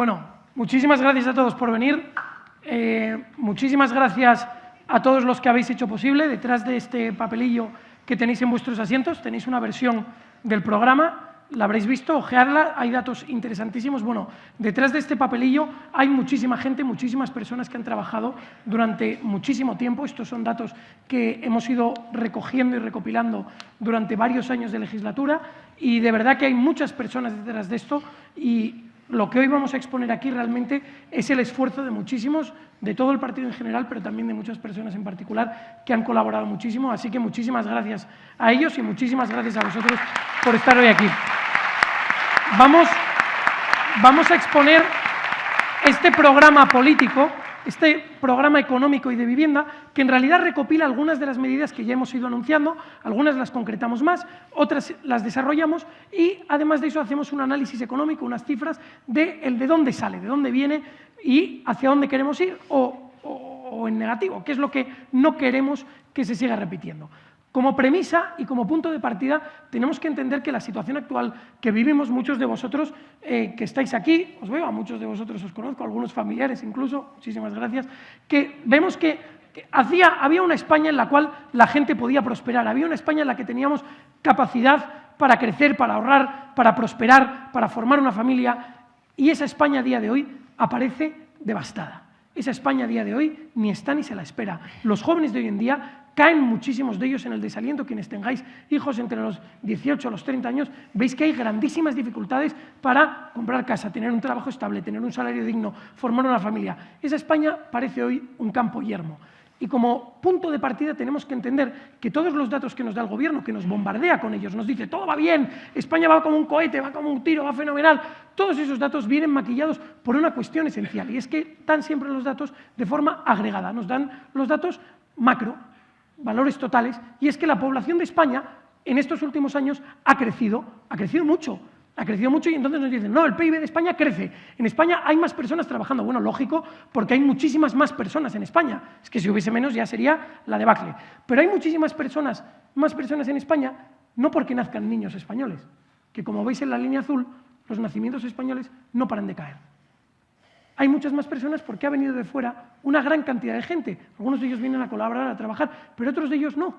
Bueno, muchísimas gracias a todos por venir. Muchísimas gracias a todos los que habéis hecho posible. Detrás de este papelillo que tenéis en vuestros asientos tenéis una versión del programa. La habréis visto, ojearla, hay datos interesantísimos. Bueno, detrás de este papelillo hay muchísima gente, muchísimas personas que han trabajado durante muchísimo tiempo. Estos son datos que hemos ido recogiendo y recopilando durante varios años de legislatura y de verdad que hay muchas personas detrás de esto y lo que hoy vamos a exponer aquí realmente es el esfuerzo de muchísimos, de todo el partido en general, pero también de muchas personas en particular que han colaborado muchísimo. Así que muchísimas gracias a ellos y muchísimas gracias a vosotros por estar hoy aquí. Vamos a exponer este programa político, este programa económico y de vivienda, que en realidad recopila algunas de las medidas que ya hemos ido anunciando, algunas las concretamos más, otras las desarrollamos y además de eso hacemos un análisis económico, unas cifras de dónde sale, de dónde viene y hacia dónde queremos ir o en negativo, qué es lo que no queremos que se siga repitiendo. Como premisa y como punto de partida tenemos que entender que la situación actual que vivimos, muchos de vosotros que estáis aquí, os veo, a muchos de vosotros os conozco, a algunos familiares incluso, muchísimas gracias, que vemos que había una España en la cual la gente podía prosperar, había una España en la que teníamos capacidad para crecer, para ahorrar, para prosperar, para formar una familia y esa España a día de hoy aparece devastada. Esa España a día de hoy ni está ni se la espera. Los jóvenes de hoy en día caen muchísimos de ellos en el desaliento. Quienes tengáis hijos entre los 18 y los 30 años, veis que hay grandísimas dificultades para comprar casa, tener un trabajo estable, tener un salario digno, formar una familia. Esa España parece hoy un campo yermo. Y como punto de partida tenemos que entender que todos los datos que nos da el Gobierno, que nos bombardea con ellos, nos dice todo va bien, España va como un cohete, va como un tiro, va fenomenal, todos esos datos vienen maquillados por una cuestión esencial y es que dan siempre los datos de forma agregada, nos dan los datos macro, valores totales, y es que la población de España en estos últimos años ha crecido mucho y entonces nos dicen, no, el PIB de España crece, en España hay más personas trabajando. Bueno, lógico, porque hay muchísimas más personas en España, es que si hubiese menos ya sería la debacle, pero hay muchísimas personas, más personas en España, no porque nazcan niños españoles, que como veis en la línea azul, los nacimientos españoles no paran de caer. Hay muchas más personas porque ha venido de fuera una gran cantidad de gente. Algunos de ellos vienen a colaborar, a trabajar, pero otros de ellos no.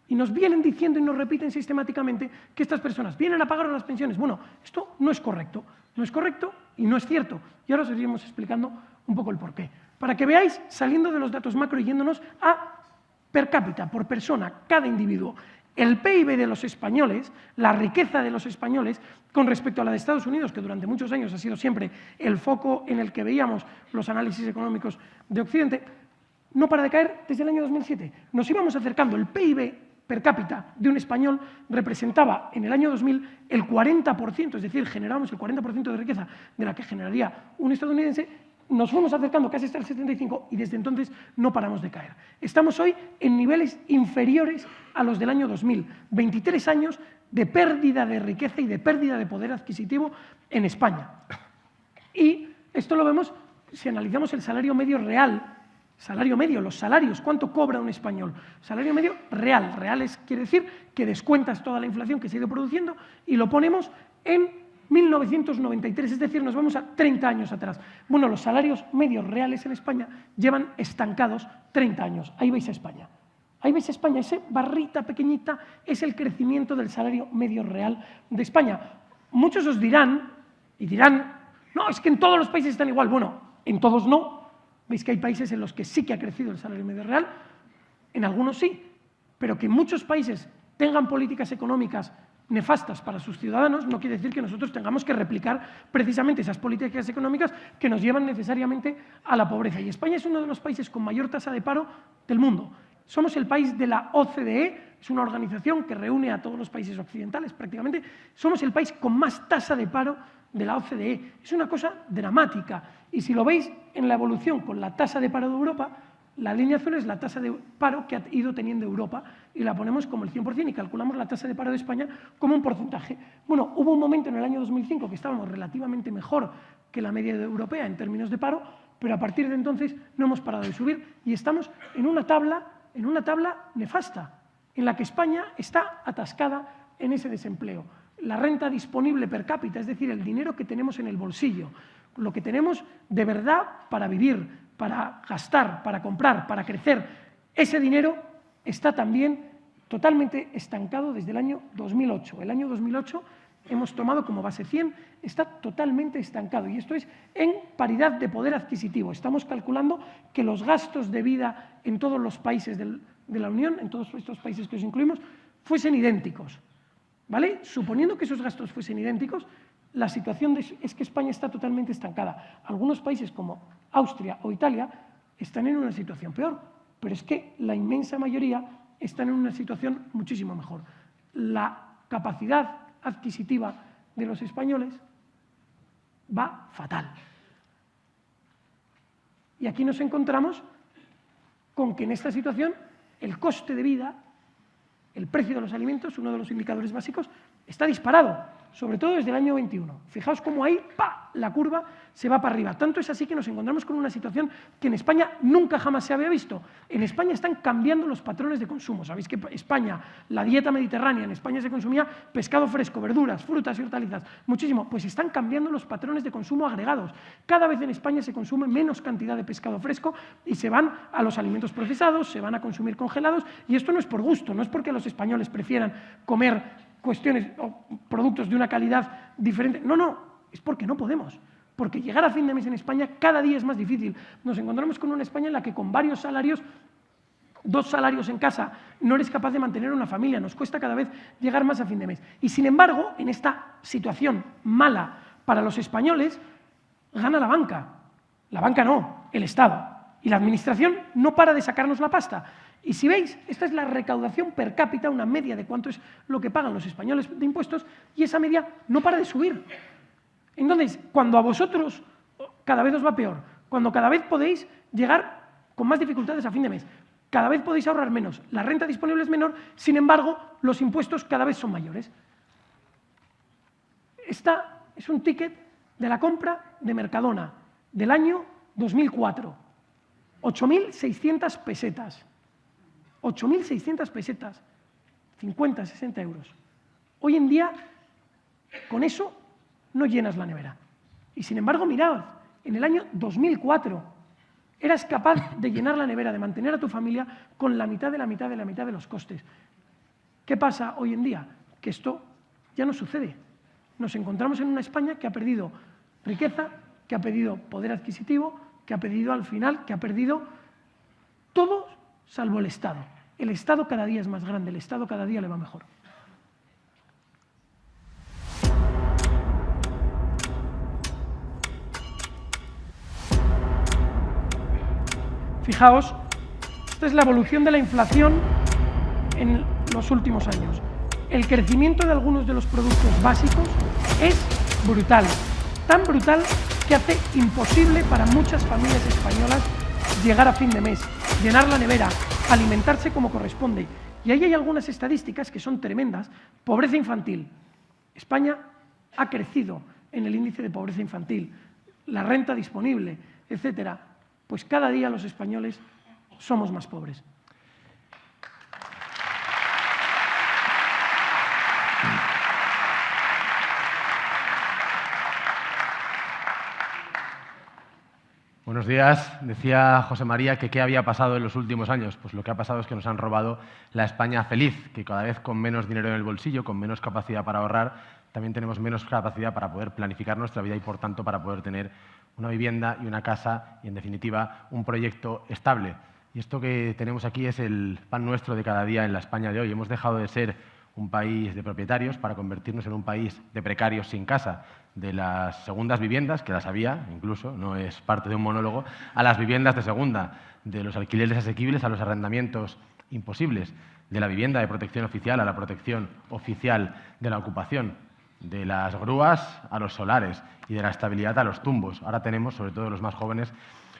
Y nos vienen diciendo y nos repiten sistemáticamente que estas personas vienen a pagar las pensiones. Bueno, esto no es correcto y no es cierto. Y ahora os iremos explicando un poco el porqué. Para que veáis, saliendo de los datos macro y yéndonos a per cápita, por persona, cada individuo, el PIB de los españoles, la riqueza de los españoles, con respecto a la de Estados Unidos, que durante muchos años ha sido siempre el foco en el que veíamos los análisis económicos de Occidente, no para de caer desde el año 2007. Nos íbamos acercando, el PIB per cápita de un español representaba en el año 2000 el 40%, es decir, generábamos el 40% de riqueza de la que generaría un estadounidense. Nos fuimos acercando casi hasta el 75 y desde entonces no paramos de caer. Estamos hoy en niveles inferiores a los del año 2000, 23 años de pérdida de riqueza y de pérdida de poder adquisitivo en España. Y esto lo vemos si analizamos el salario medio real, salario medio, los salarios, ¿cuánto cobra un español? Salario medio real, quiere decir que descuentas toda la inflación que se ha ido produciendo y lo ponemos en 1993, es decir, nos vamos a 30 años atrás. Bueno, los salarios medios reales en España llevan estancados 30 años. Ahí veis a España. Ahí veis a España, esa barrita pequeñita es el crecimiento del salario medio real de España. Muchos os dirán, no, es que en todos los países están igual. Bueno, en todos no. Veis que hay países en los que sí que ha crecido el salario medio real, en algunos sí, pero que en muchos países tengan políticas económicas nefastas para sus ciudadanos, no quiere decir que nosotros tengamos que replicar precisamente esas políticas económicas que nos llevan necesariamente a la pobreza. Y España es uno de los países con mayor tasa de paro del mundo. Somos el país de la OCDE, es una organización que reúne a todos los países occidentales prácticamente. Somos el país con más tasa de paro de la OCDE. Es una cosa dramática. Y si lo veis en la evolución con la tasa de paro de Europa, la línea azul es la tasa de paro que ha ido teniendo Europa y la ponemos como el 100% y calculamos la tasa de paro de España como un porcentaje. Bueno, hubo un momento en el año 2005 que estábamos relativamente mejor que la media europea en términos de paro, pero a partir de entonces no hemos parado de subir y estamos en una tabla nefasta, en la que España está atascada en ese desempleo. La renta disponible per cápita, es decir, el dinero que tenemos en el bolsillo, lo que tenemos de verdad para vivir, para gastar, para comprar, para crecer, ese dinero está también totalmente estancado desde el año 2008. El año 2008 hemos tomado como base 100, está totalmente estancado y esto es en paridad de poder adquisitivo. Estamos calculando que los gastos de vida en todos los países de la Unión, en todos estos países que os incluimos, fuesen idénticos, ¿vale? Suponiendo que esos gastos fuesen idénticos, la situación es que España está totalmente estancada. Algunos países como Austria o Italia están en una situación peor, pero es que la inmensa mayoría están en una situación muchísimo mejor. La capacidad adquisitiva de los españoles va fatal. Y aquí nos encontramos con que en esta situación el coste de vida, el precio de los alimentos, uno de los indicadores básicos, está disparado, sobre todo desde el año 21. Fijaos cómo ahí, ¡pa!, la curva se va para arriba. Tanto es así que nos encontramos con una situación que en España nunca jamás se había visto. En España están cambiando los patrones de consumo. Sabéis que España, la dieta mediterránea, en España se consumía pescado fresco, verduras, frutas y hortalizas, muchísimo. Pues están cambiando los patrones de consumo agregados. Cada vez en España se consume menos cantidad de pescado fresco y se van a los alimentos procesados, se van a consumir congelados, y esto no es por gusto, no es porque los españoles prefieran comer cuestiones o productos de una calidad diferente. No, no, es porque no podemos. Porque llegar a fin de mes en España cada día es más difícil. Nos encontramos con una España en la que con varios salarios, 2 salarios en casa, no eres capaz de mantener una familia. Nos cuesta cada vez llegar más a fin de mes. Y sin embargo, en esta situación mala para los españoles, gana la banca. La banca no, el Estado. Y la Administración no para de sacarnos la pasta. Y si veis, esta es la recaudación per cápita, una media de cuánto es lo que pagan los españoles de impuestos, y esa media no para de subir. Entonces, cuando a vosotros cada vez os va peor, cuando cada vez podéis llegar con más dificultades a fin de mes, cada vez podéis ahorrar menos, la renta disponible es menor, sin embargo, los impuestos cada vez son mayores. Esta es un ticket de la compra de Mercadona del año 2004. 8.600 pesetas. 8.600 pesetas, 50, 60 euros. Hoy en día, con eso, no llenas la nevera. Y sin embargo, mirad, en el año 2004 eras capaz de llenar la nevera, de mantener a tu familia con la mitad de la mitad de la mitad de los costes. ¿Qué pasa hoy en día? Que esto ya no sucede. Nos encontramos en una España que ha perdido riqueza, que ha perdido poder adquisitivo, que ha perdido al final, que ha perdido todo salvo el Estado. El Estado cada día es más grande, el Estado cada día le va mejor. Fijaos, esta es la evolución de la inflación en los últimos años. El crecimiento de algunos de los productos básicos es brutal, tan brutal que hace imposible para muchas familias españolas llegar a fin de mes, llenar la nevera, alimentarse como corresponde. Y ahí hay algunas estadísticas que son tremendas. Pobreza infantil. España ha crecido en el índice de pobreza infantil, la renta disponible, etcétera. Pues cada día los españoles somos más pobres. Buenos días. Decía José María que qué había pasado en los últimos años. Pues lo que ha pasado es que nos han robado la España feliz, que cada vez con menos dinero en el bolsillo, con menos capacidad para ahorrar, también tenemos menos capacidad para poder planificar nuestra vida y, por tanto, para poder tener una vivienda y una casa y, en definitiva, un proyecto estable. Y esto que tenemos aquí es el pan nuestro de cada día en la España de hoy. Hemos dejado de ser un país de propietarios para convertirnos en un país de precarios sin casa, de las segundas viviendas, que las había incluso, no es parte de un monólogo, a las viviendas de segunda, de los alquileres asequibles a los arrendamientos imposibles, de la vivienda de protección oficial a la protección oficial de la ocupación, de las grúas a los solares y de la estabilidad a los tumbos. Ahora tenemos, sobre todo los más jóvenes,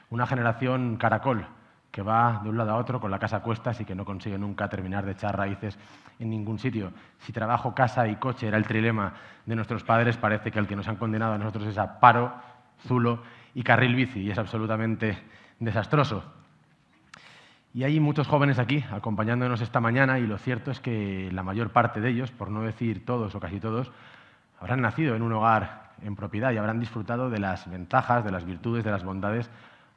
una generación caracol que va de un lado a otro con la casa a cuestas y que no consigue nunca terminar de echar raíces en ningún sitio. Si trabajo, casa y coche era el trilema de nuestros padres, parece que el que nos han condenado a nosotros es a paro, zulo y carril bici, y es absolutamente desastroso. Y hay muchos jóvenes aquí acompañándonos esta mañana, y lo cierto es que la mayor parte de ellos, por no decir todos o casi todos, habrán nacido en un hogar en propiedad y habrán disfrutado de las ventajas, de las virtudes, de las bondades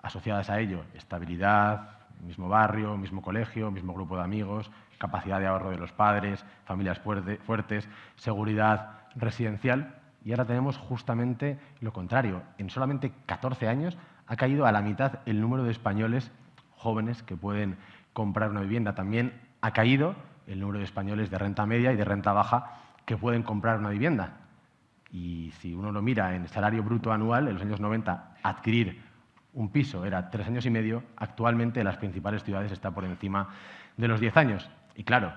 asociadas a ello. Estabilidad, mismo barrio, mismo colegio, mismo grupo de amigos, capacidad de ahorro de los padres, familias fuertes, seguridad residencial. Y ahora tenemos justamente lo contrario. En solamente 14 años ha caído a la mitad el número de españoles jóvenes que pueden comprar una vivienda. También ha caído el número de españoles de renta media y de renta baja que pueden comprar una vivienda. Y si uno lo mira en el salario bruto anual, en los años 90, adquirir un piso era 3 años y medio, actualmente en las principales ciudades está por encima de los 10 años. Y claro,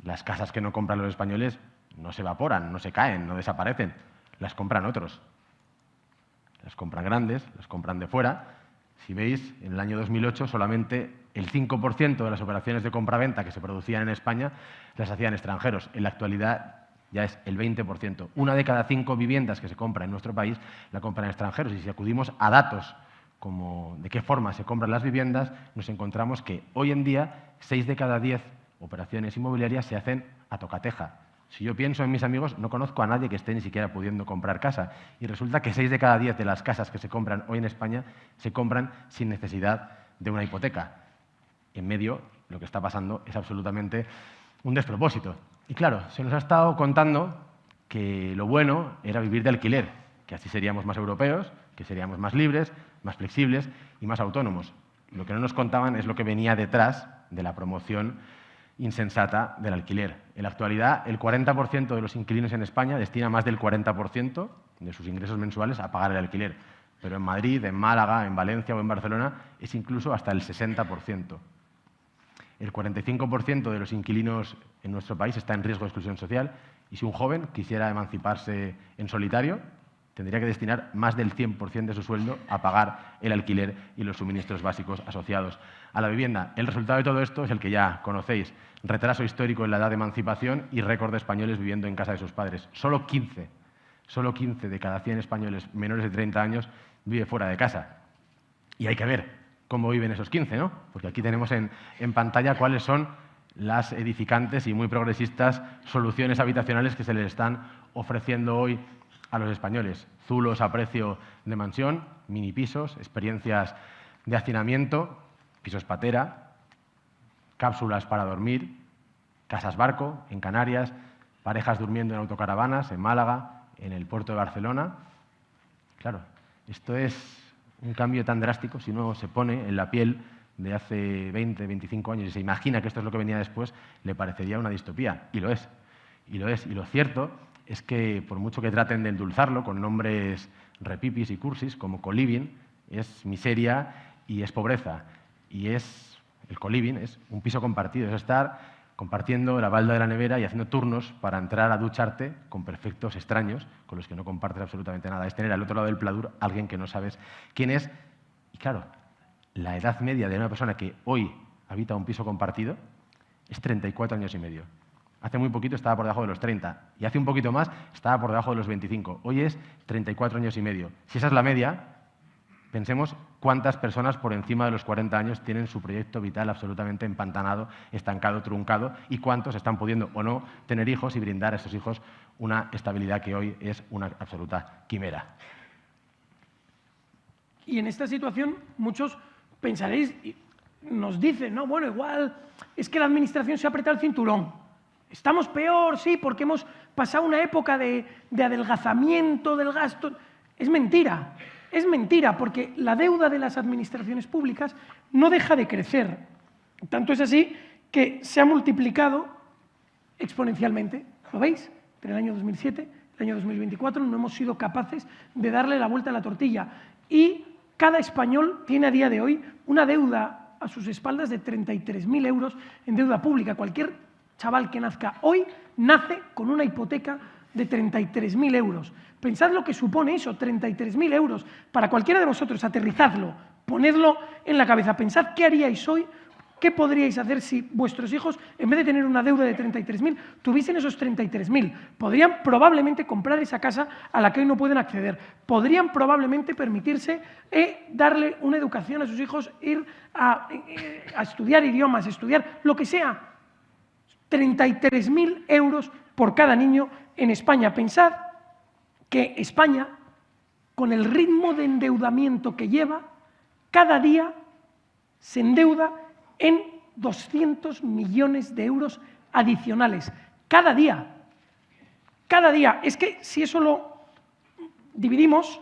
las casas que no compran los españoles no se evaporan, no se caen, no desaparecen, las compran otros. Las compran grandes, las compran de fuera. Si veis, en el año 2008 solamente el 5% de las operaciones de compra-venta que se producían en España las hacían extranjeros. En la actualidad ya es el 20%. 1 de cada 5 viviendas que se compra en nuestro país la compran extranjeros. Y si acudimos a datos como de qué forma se compran las viviendas, nos encontramos que hoy en día 6 de cada 10 operaciones inmobiliarias se hacen a tocateja. Si yo pienso en mis amigos, no conozco a nadie que esté ni siquiera pudiendo comprar casa. Y resulta que 6 de cada 10 de las casas que se compran hoy en España se compran sin necesidad de una hipoteca. En medio, lo que está pasando es absolutamente un despropósito. Y claro, se nos ha estado contando que lo bueno era vivir de alquiler, que así seríamos más europeos, que seríamos más libres, más flexibles y más autónomos. Lo que no nos contaban es lo que venía detrás de la promoción insensata del alquiler. En la actualidad, el 40% de los inquilinos en España destina más del 40% de sus ingresos mensuales a pagar el alquiler. Pero en Madrid, en Málaga, en Valencia o en Barcelona es incluso hasta el 60%. El 45% de los inquilinos en nuestro país está en riesgo de exclusión social y si un joven quisiera emanciparse en solitario, tendría que destinar más del 100% de su sueldo a pagar el alquiler y los suministros básicos asociados a la vivienda. El resultado de todo esto es el que ya conocéis: retraso histórico en la edad de emancipación y récord de españoles viviendo en casa de sus padres. Solo 15 de cada 100 españoles menores de 30 años vive fuera de casa. Y hay que ver cómo viven esos 15, ¿no? Porque aquí tenemos en pantalla cuáles son las edificantes y muy progresistas soluciones habitacionales que se les están ofreciendo hoy a los españoles. Zulos a precio de mansión, mini pisos, experiencias de hacinamiento, pisos patera, cápsulas para dormir, casas barco en Canarias, parejas durmiendo en autocaravanas en Málaga, en el puerto de Barcelona. Claro, esto es un cambio tan drástico. Si uno se pone en la piel de hace 20, 25 años y se imagina que esto es lo que venía después, le parecería una distopía. Y lo es. Y lo es. Y lo cierto es que, por mucho que traten de endulzarlo con nombres repipis y cursis, como coliving, es miseria y es pobreza. Y el coliving es un piso compartido, es estar compartiendo la balda de la nevera y haciendo turnos para entrar a ducharte con perfectos extraños con los que no compartes absolutamente nada. Es tener al otro lado del pladur a alguien que no sabes quién es. Y claro, la edad media de una persona que hoy habita un piso compartido es 34 años y medio. Hace muy poquito estaba por debajo de los 30 y hace un poquito más estaba por debajo de los 25. Hoy es 34 años y medio. Si esa es la media, pensemos cuántas personas por encima de los 40 años tienen su proyecto vital absolutamente empantanado, estancado, truncado, y cuántos están pudiendo o no tener hijos y brindar a esos hijos una estabilidad que hoy es una absoluta quimera. Y en esta situación muchos pensaréis, nos dicen, no, bueno, igual es que la administración se ha apretado el cinturón. Estamos peor, sí, porque hemos pasado una época de adelgazamiento del gasto. Es mentira, porque la deuda de las administraciones públicas no deja de crecer. Tanto es así que se ha multiplicado exponencialmente. ¿Lo veis? Entre el año 2007 y el año 2024 no hemos sido capaces de darle la vuelta a la tortilla. Y cada español tiene a día de hoy una deuda a sus espaldas de 33.000 euros en deuda pública. Cualquier chaval que nazca hoy nace con una hipoteca de 33.000 euros. Pensad lo que supone eso, 33.000 euros. Para cualquiera de vosotros, aterrizadlo, ponedlo en la cabeza. Pensad qué haríais hoy, qué podríais hacer si vuestros hijos, en vez de tener una deuda de 33.000, tuviesen esos 33.000. Podrían probablemente comprar esa casa a la que hoy no pueden acceder. Podrían probablemente permitirse darle una educación a sus hijos, ir a estudiar idiomas, estudiar lo que sea. 33.000 euros por cada niño en España. Pensad que España, con el ritmo de endeudamiento que lleva, cada día se endeuda en 200 millones de euros adicionales. Cada día. Cada día. Es que si eso lo dividimos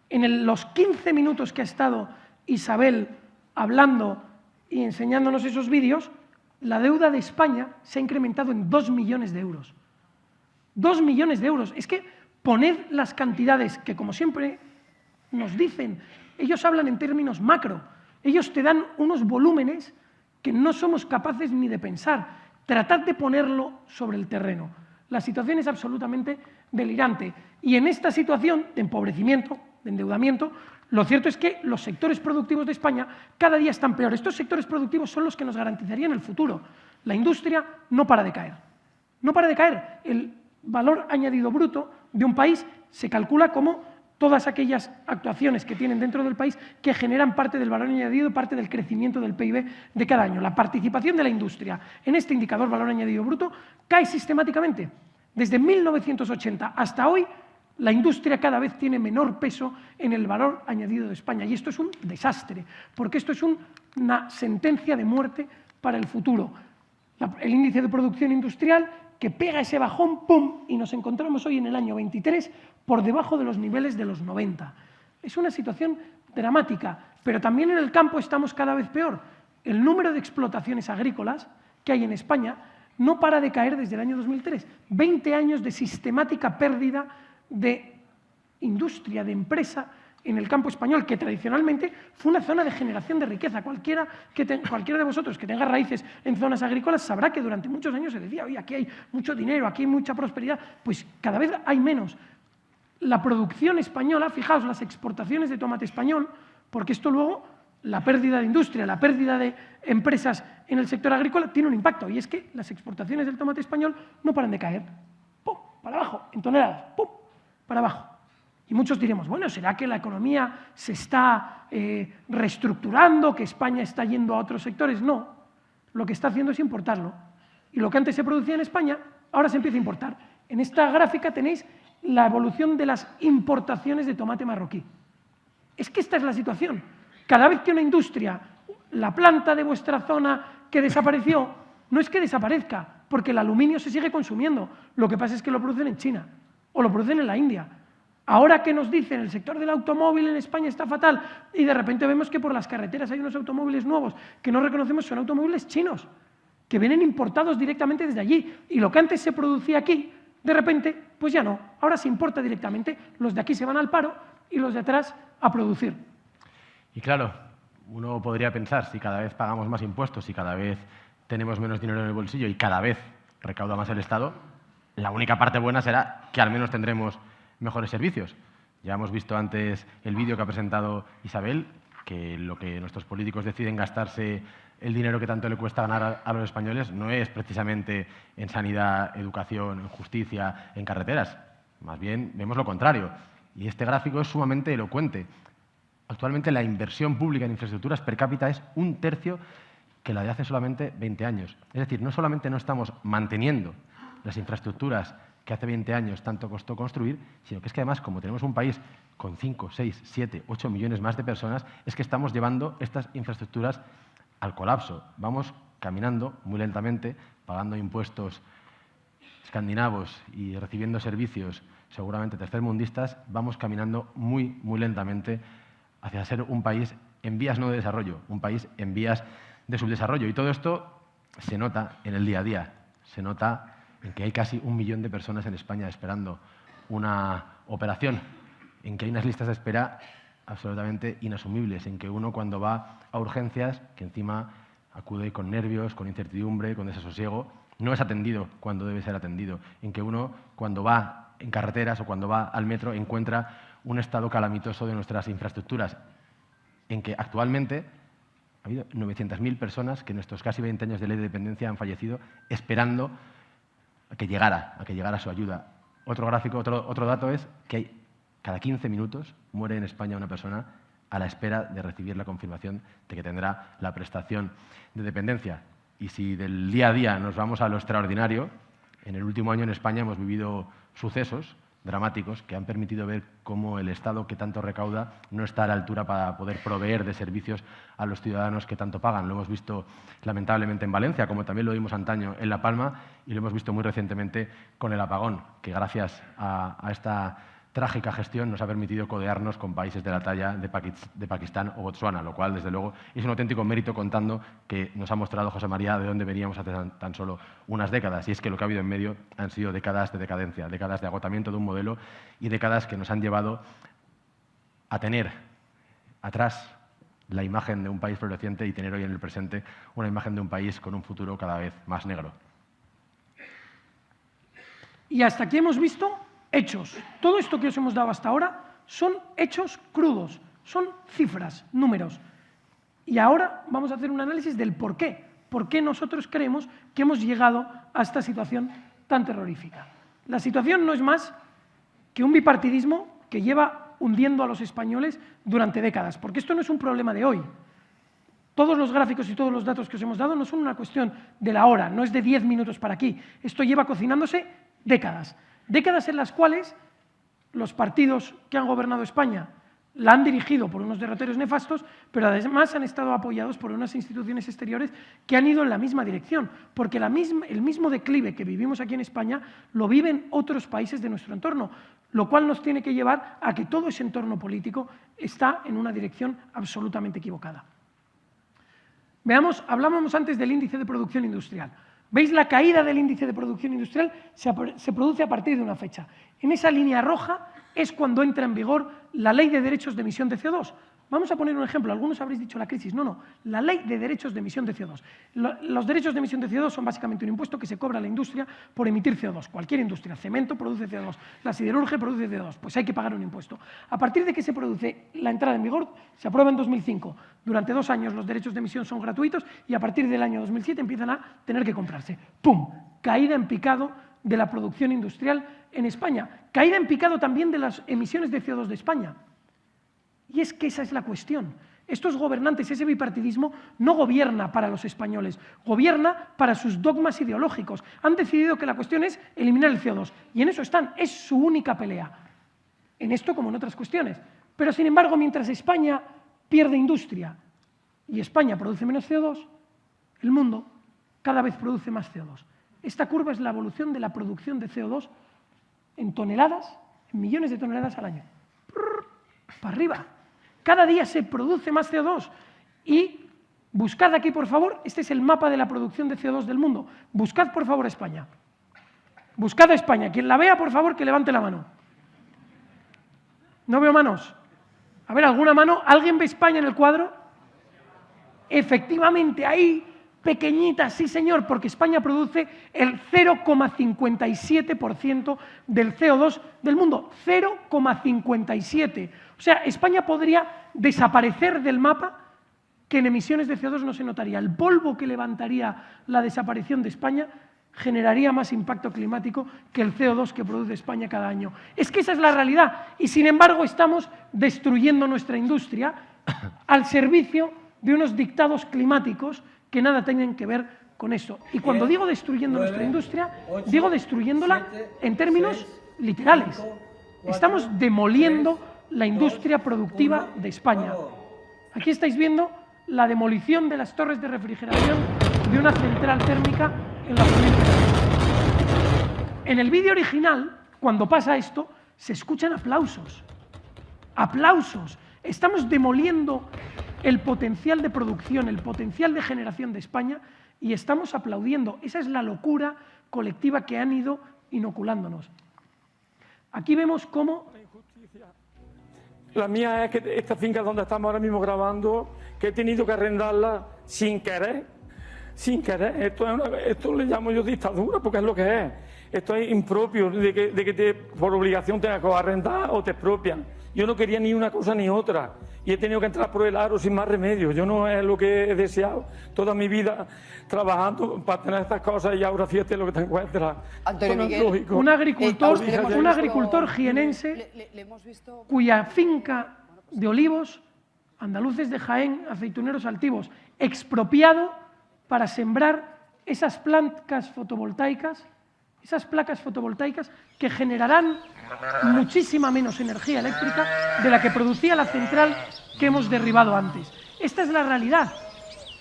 en los 15 minutos que ha estado Isabel hablando y enseñándonos esos vídeos, la deuda de España se ha incrementado en 2 millones de euros. 2 millones de euros. Es que poned las cantidades que, como siempre nos dicen, ellos hablan en términos macro. Ellos te dan unos volúmenes que no somos capaces ni de pensar. Tratad de ponerlo sobre el terreno. La situación es absolutamente delirante. Y en esta situación de empobrecimiento, de endeudamiento, lo cierto es que los sectores productivos de España cada día están peor. Estos sectores productivos son los que nos garantizarían el futuro. La industria no para de caer. No para de caer. El valor añadido bruto de un país se calcula como todas aquellas actuaciones que tienen dentro del país que generan parte del valor añadido, parte del crecimiento del PIB de cada año. La participación de la industria en este indicador valor añadido bruto cae sistemáticamente. Desde 1980 hasta hoy, la industria cada vez tiene menor peso en el valor añadido de España. Y esto es un desastre, porque esto es una sentencia de muerte para el futuro. El índice de producción industrial que pega ese bajón, ¡pum!, y nos encontramos hoy en el año 23 por debajo de los niveles de los 90. Es una situación dramática, pero también en el campo estamos cada vez peor. El número de explotaciones agrícolas que hay en España no para de caer desde el año 2003. 20 años de sistemática pérdida de industria, de empresa en el campo español, que tradicionalmente fue una zona de generación de riqueza. Cualquiera de vosotros que tenga raíces en zonas agrícolas sabrá que durante muchos años se decía, oye, aquí hay mucho dinero, aquí hay mucha prosperidad. Pues cada vez hay menos. La producción española, fijaos, las exportaciones de tomate español, porque esto luego, la pérdida de industria, la pérdida de empresas en el sector agrícola tiene un impacto, y es que las exportaciones del tomate español no paran de caer. ¡Pum!, para abajo, en toneladas, ¡pum!, para abajo. Y muchos diremos, bueno, ¿será que la economía se está reestructurando, que España está yendo a otros sectores? No, lo que está haciendo es importarlo. Y lo que antes se producía en España, ahora se empieza a importar. En esta gráfica tenéis la evolución de las importaciones de tomate marroquí. Es que esta es la situación. Cada vez que una industria, la planta de vuestra zona que desapareció, no es que desaparezca, porque el aluminio se sigue consumiendo. Lo que pasa es que lo producen en China o lo producen en la India. Ahora que nos dicen el sector del automóvil en España está fatal y de repente vemos que por las carreteras hay unos automóviles nuevos que no reconocemos, son automóviles chinos, que vienen importados directamente desde allí. Y lo que antes se producía aquí, de repente, pues ya no. Ahora se importa directamente. Los de aquí se van al paro y los de atrás a producir. Y claro, uno podría pensar, si cada vez pagamos más impuestos, si cada vez tenemos menos dinero en el bolsillo y cada vez recauda más el Estado, la única parte buena será que al menos tendremos mejores servicios. Ya hemos visto antes el vídeo que ha presentado Isabel, que lo que nuestros políticos deciden gastarse el dinero que tanto le cuesta ganar a los españoles no es precisamente en sanidad, educación, en justicia, en carreteras. Más bien vemos lo contrario. Y este gráfico es sumamente elocuente. Actualmente la inversión pública en infraestructuras per cápita es 1/3 que la de hace solamente 20 años. Es decir, no solamente no estamos manteniendo las infraestructuras que hace 20 años tanto costó construir, sino que es que además, como tenemos un país con 5, 6, 7, 8 millones más de personas, es que estamos llevando estas infraestructuras al colapso. Vamos caminando muy lentamente, pagando impuestos escandinavos y recibiendo servicios seguramente tercermundistas, vamos caminando muy, muy lentamente hacia ser un país en vías no de desarrollo, un país en vías de subdesarrollo. Y todo esto se nota en el día a día, se nota en que hay casi 1 millón de personas en España esperando una operación, en que hay unas listas de espera absolutamente inasumibles, en que uno cuando va a urgencias, que encima acude con nervios, con incertidumbre, con desasosiego, no es atendido cuando debe ser atendido, en que uno cuando va en carreteras o cuando va al metro encuentra un estado calamitoso de nuestras infraestructuras, en que actualmente ha habido 900.000 personas que en estos casi 20 años de ley de dependencia han fallecido esperando a que llegara su ayuda. Otro gráfico, otro dato es que cada 15 minutos muere en España una persona a la espera de recibir la confirmación de que tendrá la prestación de dependencia. Y si del día a día nos vamos a lo extraordinario, en el último año en España hemos vivido sucesos dramáticos que han permitido ver cómo el Estado que tanto recauda no está a la altura para poder proveer de servicios a los ciudadanos que tanto pagan. Lo hemos visto lamentablemente en Valencia, como también lo vimos antaño en La Palma, y lo hemos visto muy recientemente con el apagón, que gracias a esta trágica gestión nos ha permitido codearnos con países de la talla de Pakistán o Botsuana, lo cual, desde luego, es un auténtico mérito contando que nos ha mostrado José María de dónde veníamos hace tan solo unas décadas. Y es que lo que ha habido en medio han sido décadas de decadencia, décadas de agotamiento de un modelo y décadas que nos han llevado a tener atrás la imagen de un país floreciente y tener hoy en el presente una imagen de un país con un futuro cada vez más negro. Y hasta aquí hemos visto hechos. Todo esto que os hemos dado hasta ahora son hechos crudos, son cifras, números. Y ahora vamos a hacer un análisis del por qué. ¿Por qué nosotros creemos que hemos llegado a esta situación tan terrorífica? La situación no es más que un bipartidismo que lleva hundiendo a los españoles durante décadas, porque esto no es un problema de hoy. Todos los gráficos y todos los datos que os hemos dado no son una cuestión de la hora, no es de 10 minutos para aquí. Esto lleva cocinándose décadas. Décadas en las cuales los partidos que han gobernado España la han dirigido por unos derroteros nefastos, pero además han estado apoyados por unas instituciones exteriores que han ido en la misma dirección, porque el mismo declive que vivimos aquí en España lo viven otros países de nuestro entorno, lo cual nos tiene que llevar a que todo ese entorno político está en una dirección absolutamente equivocada. Veamos, hablábamos antes del índice de producción industrial. ¿Veis? La caída del índice de producción industrial se produce a partir de una fecha. En esa línea roja es cuando entra en vigor la Ley de Derechos de Emisión de CO2. Vamos a poner un ejemplo. Algunos habréis dicho la crisis. No, la Ley de Derechos de Emisión de CO2. Los derechos de emisión de CO2 son básicamente un impuesto que se cobra a la industria por emitir CO2. Cualquier industria, cemento produce CO2, la siderurgia produce CO2, pues hay que pagar un impuesto. A partir de que se produce la entrada en vigor, se aprueba en 2005. Durante 2 años los derechos de emisión son gratuitos y a partir del año 2007 empiezan a tener que comprarse. ¡Pum! Caída en picado de la producción industrial en España. Caída en picado también de las emisiones de CO2 de España. Y es que esa es la cuestión. Estos gobernantes, ese bipartidismo, no gobierna para los españoles, gobierna para sus dogmas ideológicos. Han decidido que la cuestión es eliminar el CO2 y en eso están, es su única pelea. En esto como en otras cuestiones. Pero, sin embargo, mientras España pierde industria y España produce menos CO2, el mundo cada vez produce más CO2. Esta curva es la evolución de la producción de CO2 en toneladas, en millones de toneladas al año. Para arriba. Cada día se produce más CO2 y buscad aquí, por favor, este es el mapa de la producción de CO2 del mundo. Buscad, por favor, España. Buscad a España. Quien la vea, por favor, que levante la mano. No veo manos. A ver, ¿alguna mano? ¿Alguien ve España en el cuadro? Efectivamente, ahí, pequeñita, sí señor, porque España produce el 0,57% del CO2 del mundo. 0,57%. O sea, España podría desaparecer del mapa que en emisiones de CO2 no se notaría. El polvo que levantaría la desaparición de España generaría más impacto climático que el CO2 que produce España cada año. Es que esa es la realidad y, sin embargo, estamos destruyendo nuestra industria al servicio de unos dictados climáticos que nada tienen que ver con eso. Y cuando digo destruyendo nuestra industria, digo destruyéndola en términos literales. Estamos demoliendo la industria productiva de España. Aquí estáis viendo la demolición de las torres de refrigeración de una central térmica en la provincia. En el vídeo original, cuando pasa esto, se escuchan aplausos. ¡Aplausos! Estamos demoliendo el potencial de producción, el potencial de generación de España y estamos aplaudiendo. Esa es la locura colectiva que han ido inoculándonos. Aquí vemos cómo... La mía es que esta finca donde estamos ahora mismo grabando, que he tenido que arrendarla sin querer. Sin querer. Esto le llamo yo dictadura porque es lo que es. Esto es impropio de que por obligación tengas que arrendar o te expropian. Yo no quería ni una cosa ni otra y he tenido que entrar por el aro sin más remedio. Yo no es lo que he deseado toda mi vida trabajando para tener estas cosas y ahora fíjate lo que te encuentras. Antonio Miguel, un agricultor jienense cuya finca de olivos, andaluces de Jaén, aceituneros altivos, expropiado para sembrar esas plantas fotovoltaicas esas placas fotovoltaicas que generarán muchísima menos energía eléctrica de la que producía la central que hemos derribado antes. Esta es la realidad.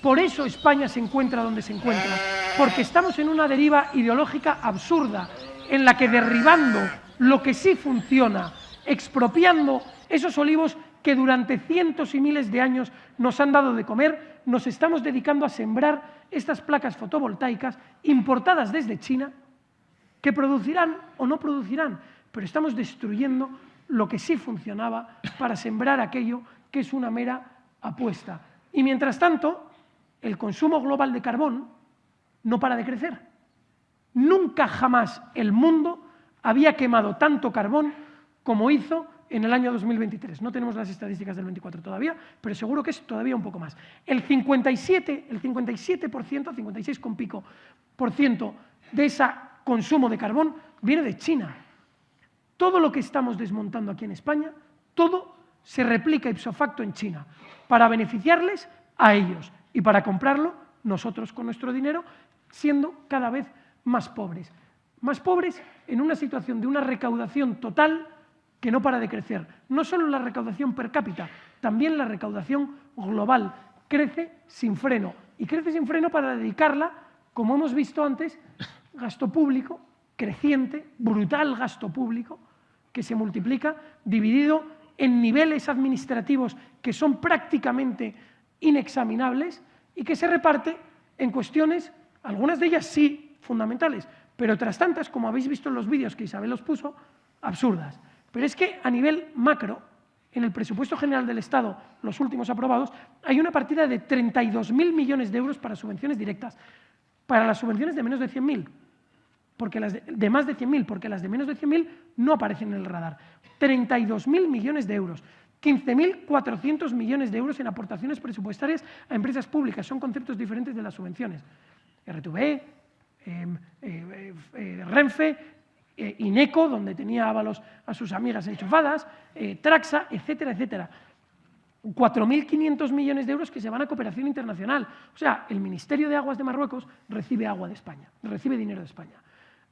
Por eso España se encuentra donde se encuentra, porque estamos en una deriva ideológica absurda, en la que derribando lo que sí funciona, expropiando esos olivos que durante cientos y miles de años nos han dado de comer, nos estamos dedicando a sembrar estas placas fotovoltaicas importadas desde China, que producirán o no producirán, pero estamos destruyendo lo que sí funcionaba para sembrar aquello que es una mera apuesta. Y mientras tanto, el consumo global de carbón no para de crecer. Nunca jamás el mundo había quemado tanto carbón como hizo en el año 2023. No tenemos las estadísticas del 24 todavía, pero seguro que es todavía un poco más. El 57%, 56 con pico por ciento de ese consumo de carbón viene de China. Todo lo que estamos desmontando aquí en España, todo se replica ipso facto en China, para beneficiarles a ellos y para comprarlo nosotros con nuestro dinero, siendo cada vez más pobres. Más pobres en una situación de una recaudación total que no para de crecer. No solo la recaudación per cápita, también la recaudación global crece sin freno. Y crece sin freno para dedicarla, como hemos visto antes, gasto público creciente, brutal gasto público, que se multiplica, dividido en niveles administrativos que son prácticamente inexaminables y que se reparte en cuestiones, algunas de ellas sí fundamentales, pero otras tantas, como habéis visto en los vídeos que Isabel os puso, absurdas. Pero es que a nivel macro, en el presupuesto general del Estado, los últimos aprobados, hay una partida de 32.000 millones de euros para subvenciones directas, para las subvenciones de menos de 100.000, porque las de más de 100.000, porque las de menos de 100.000 no aparecen en el radar. 32.000 millones de euros, 15.400 millones de euros en aportaciones presupuestarias a empresas públicas. Son conceptos diferentes de las subvenciones. RTV, Renfe, Ineco, donde tenía Ábalos a sus amigas enchufadas, Traxa, etcétera, etcétera. 4.500 millones de euros que se van a cooperación internacional. O sea, el Ministerio de Aguas de Marruecos recibe agua de España, recibe dinero de España.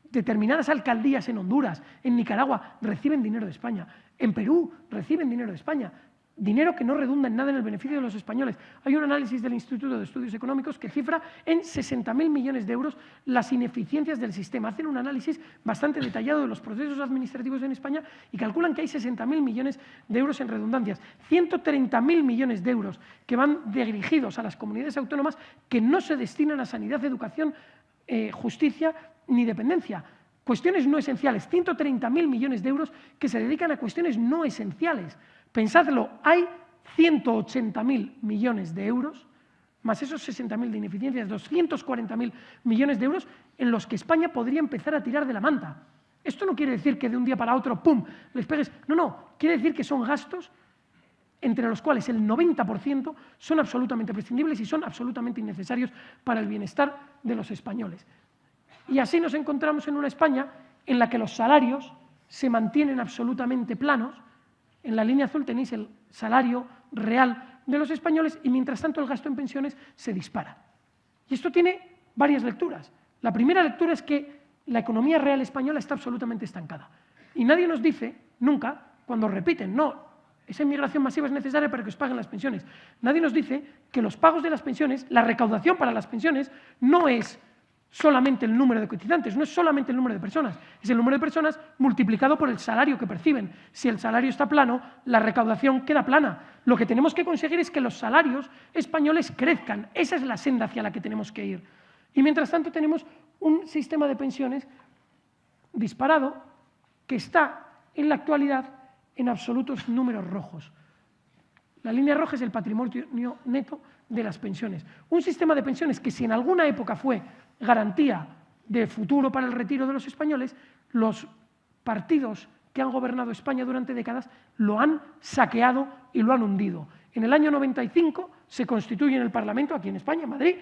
Determinadas alcaldías en Honduras, en Nicaragua, reciben dinero de España. En Perú reciben dinero de España. Dinero que no redunda en nada en el beneficio de los españoles. Hay un análisis del Instituto de Estudios Económicos que cifra en 60.000 millones de euros las ineficiencias del sistema. Hacen un análisis bastante detallado de los procesos administrativos en España y calculan que hay 60.000 millones de euros en redundancias. 130.000 millones de euros que van dirigidos a las comunidades autónomas que no se destinan a sanidad, educación, justicia ni dependencia. Cuestiones no esenciales. 130.000 millones de euros que se dedican a cuestiones no esenciales. Pensadlo, hay 180.000 millones de euros, más esos 60.000 de ineficiencias, 240.000 millones de euros en los que España podría empezar a tirar de la manta. Esto no quiere decir que de un día para otro, ¡pum!, les pegues. No, quiere decir que son gastos entre los cuales el 90% son absolutamente prescindibles y son absolutamente innecesarios para el bienestar de los españoles. Y así nos encontramos en una España en la que los salarios se mantienen absolutamente planos. En la línea azul tenéis el salario real de los españoles y mientras tanto el gasto en pensiones se dispara. Y esto tiene varias lecturas. La primera lectura es que la economía real española está absolutamente estancada. Y nadie nos dice, nunca, cuando repiten, no, esa inmigración masiva es necesaria para que os paguen las pensiones. Nadie nos dice que los pagos de las pensiones, la recaudación para las pensiones, no es solamente el número de cotizantes, no es solamente el número de personas, es el número de personas multiplicado por el salario que perciben. Si el salario está plano, la recaudación queda plana. Lo que tenemos que conseguir es que los salarios españoles crezcan. Esa es la senda hacia la que tenemos que ir. Y mientras tanto tenemos un sistema de pensiones disparado que está en la actualidad en absolutos números rojos. La línea roja es el patrimonio neto de las pensiones. Un sistema de pensiones que si en alguna época fue garantía de futuro para el retiro de los españoles, los partidos que han gobernado España durante décadas lo han saqueado y lo han hundido. En el año 95 se constituye en el Parlamento, aquí en España, en Madrid,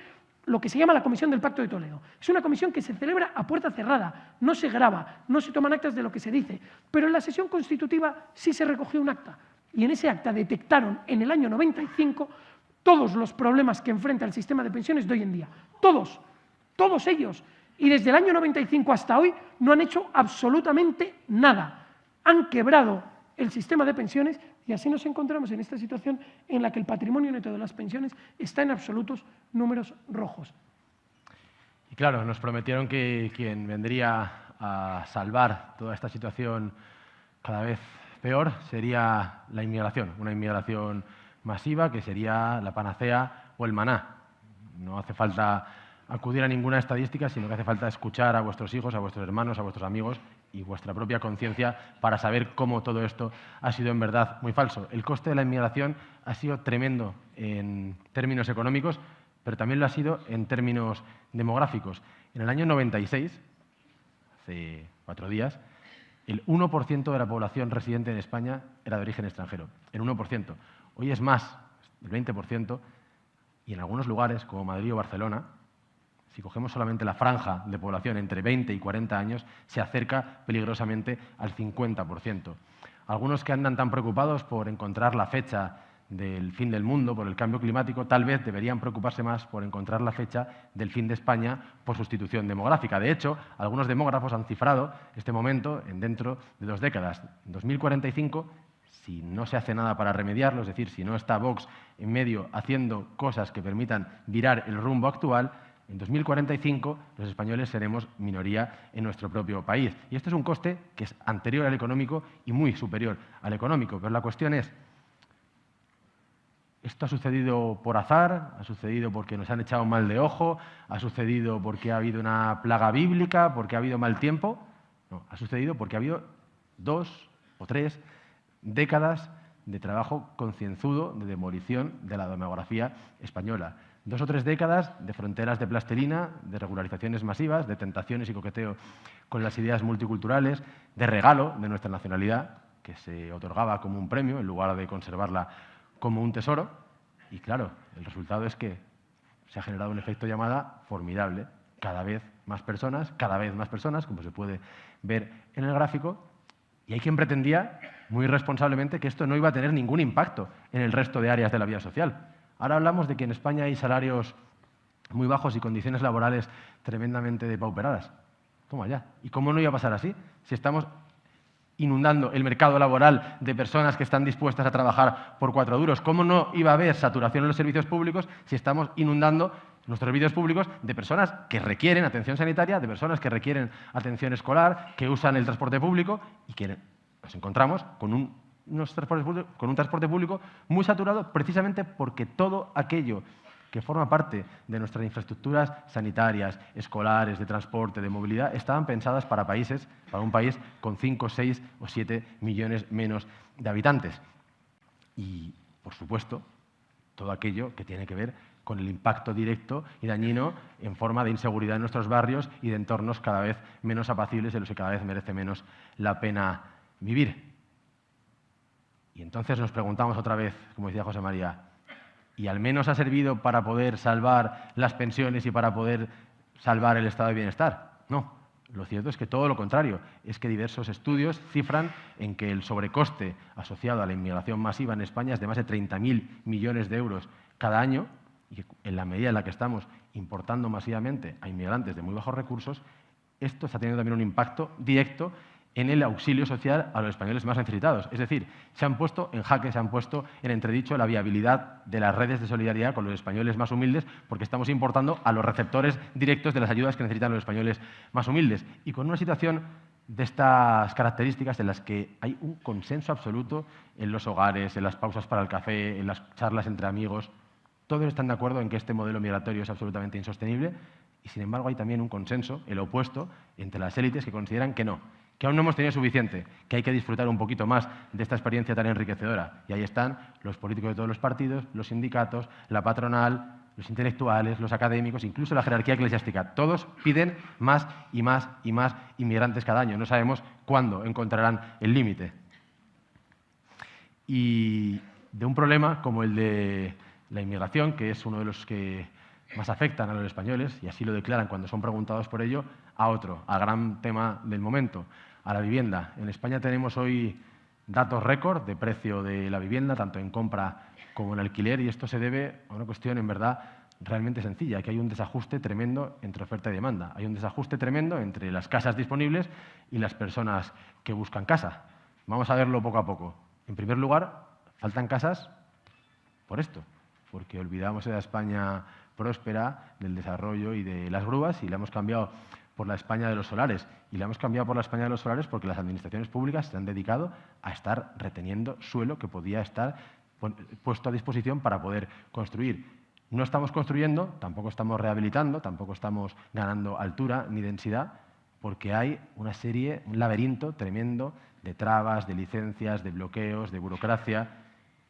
lo que se llama la Comisión del Pacto de Toledo. Es una comisión que se celebra a puerta cerrada, no se graba, no se toman actas de lo que se dice, pero en la sesión constitutiva sí se recogió un acta. Y en ese acta detectaron en el año 95 todos los problemas que enfrenta el sistema de pensiones de hoy en día. Todos ellos. Y desde el año 95 hasta hoy no han hecho absolutamente nada. Han quebrado el sistema de pensiones y así nos encontramos en esta situación en la que el patrimonio neto de las pensiones está en absolutos números rojos. Y claro, nos prometieron que quien vendría a salvar toda esta situación cada vez peor sería la inmigración, una inmigración masiva que sería la panacea o el maná. No hace falta acudir a ninguna estadística, sino que hace falta escuchar a vuestros hijos, a vuestros hermanos, a vuestros amigos y vuestra propia conciencia para saber cómo todo esto ha sido en verdad muy falso. El coste de la inmigración ha sido tremendo en términos económicos, pero también lo ha sido en términos demográficos. En el año 96, hace 4 días, el 1% de la población residente en España era de origen extranjero, el 1%. Hoy es más, el 20%, y en algunos lugares, como Madrid o Barcelona, si cogemos solamente la franja de población entre 20 y 40 años, se acerca peligrosamente al 50%. Algunos que andan tan preocupados por encontrar la fecha del fin del mundo, por el cambio climático, tal vez deberían preocuparse más por encontrar la fecha del fin de España por sustitución demográfica. De hecho, algunos demógrafos han cifrado este momento en dentro de 2 décadas. En 2045, si no se hace nada para remediarlo, es decir, si no está Vox en medio haciendo cosas que permitan virar el rumbo actual, en 2045 los españoles seremos minoría en nuestro propio país. Y esto es un coste que es anterior al económico y muy superior al económico. Pero la cuestión es, ¿esto ha sucedido por azar? ¿Ha sucedido porque nos han echado mal de ojo? ¿Ha sucedido porque ha habido una plaga bíblica? ¿Porque ha habido mal tiempo? No, ha sucedido porque ha habido 2 o 3 décadas de trabajo concienzudo de demolición de la demografía española. 2 o 3 décadas de fronteras de plastilina, de regularizaciones masivas, de tentaciones y coqueteo con las ideas multiculturales, de regalo de nuestra nacionalidad, que se otorgaba como un premio en lugar de conservarla como un tesoro. Y claro, el resultado es que se ha generado un efecto llamada formidable. Cada vez más personas, como se puede ver en el gráfico, y hay quien pretendía, muy irresponsablemente, que esto no iba a tener ningún impacto en el resto de áreas de la vida social. Ahora hablamos de que en España hay salarios muy bajos y condiciones laborales tremendamente depauperadas. Toma ya. ¿Y cómo no iba a pasar así? Si estamos inundando el mercado laboral de personas que están dispuestas a trabajar por 4 duros. ¿Cómo no iba a haber saturación en los servicios públicos si estamos inundando nuestros servicios públicos de personas que requieren atención sanitaria, de personas que requieren atención escolar, que usan el transporte público y que nos encontramos con un transporte público muy saturado precisamente porque todo aquello que forma parte de nuestras infraestructuras sanitarias, escolares, de transporte, de movilidad, estaban pensadas para un país con 5, 6 o 7 millones menos de habitantes. Y, por supuesto, todo aquello que tiene que ver con el impacto directo y dañino en forma de inseguridad en nuestros barrios y de entornos cada vez menos apacibles en los que cada vez merece menos la pena vivir. Y entonces nos preguntamos otra vez, como decía José María, ¿y al menos ha servido para poder salvar las pensiones y para poder salvar el estado de bienestar? No, lo cierto es que todo lo contrario, es que diversos estudios cifran en que el sobrecoste asociado a la inmigración masiva en España es de más de 30.000 millones de euros cada año, y en la medida en la que estamos importando masivamente a inmigrantes de muy bajos recursos, esto está teniendo también un impacto directo en el auxilio social a los españoles más necesitados. Es decir, se han puesto en jaque, se han puesto en entredicho la viabilidad de las redes de solidaridad con los españoles más humildes porque estamos importando a los receptores directos de las ayudas que necesitan los españoles más humildes. Y con una situación de estas características en las que hay un consenso absoluto en los hogares, en las pausas para el café, en las charlas entre amigos, todos están de acuerdo en que este modelo migratorio es absolutamente insostenible y, sin embargo, hay también un consenso, el opuesto, entre las élites que consideran que no, que aún no hemos tenido suficiente, que hay que disfrutar un poquito más de esta experiencia tan enriquecedora. Y ahí están los políticos de todos los partidos, los sindicatos, la patronal, los intelectuales, los académicos, incluso la jerarquía eclesiástica. Todos piden más y más y más inmigrantes cada año. No sabemos cuándo encontrarán el límite. Y de un problema como el de la inmigración, que es uno de los que más afectan a los españoles, y así lo declaran cuando son preguntados por ello, a otro, al gran tema del momento, a la vivienda. En España tenemos hoy datos récord de precio de la vivienda, tanto en compra como en alquiler, y esto se debe a una cuestión, en verdad, realmente sencilla, que hay un desajuste tremendo entre oferta y demanda. Hay un desajuste tremendo entre las casas disponibles y las personas que buscan casa. Vamos a verlo poco a poco. En primer lugar, faltan casas por esto, porque olvidamos esa España próspera del desarrollo y de las grúas y la hemos cambiado por la España de los solares. Y la hemos cambiado por la España de los solares porque las administraciones públicas se han dedicado a estar reteniendo suelo que podía estar puesto a disposición para poder construir. No estamos construyendo, tampoco estamos rehabilitando, tampoco estamos ganando altura ni densidad, porque hay una serie, un laberinto tremendo de trabas, de licencias, de bloqueos, de burocracia,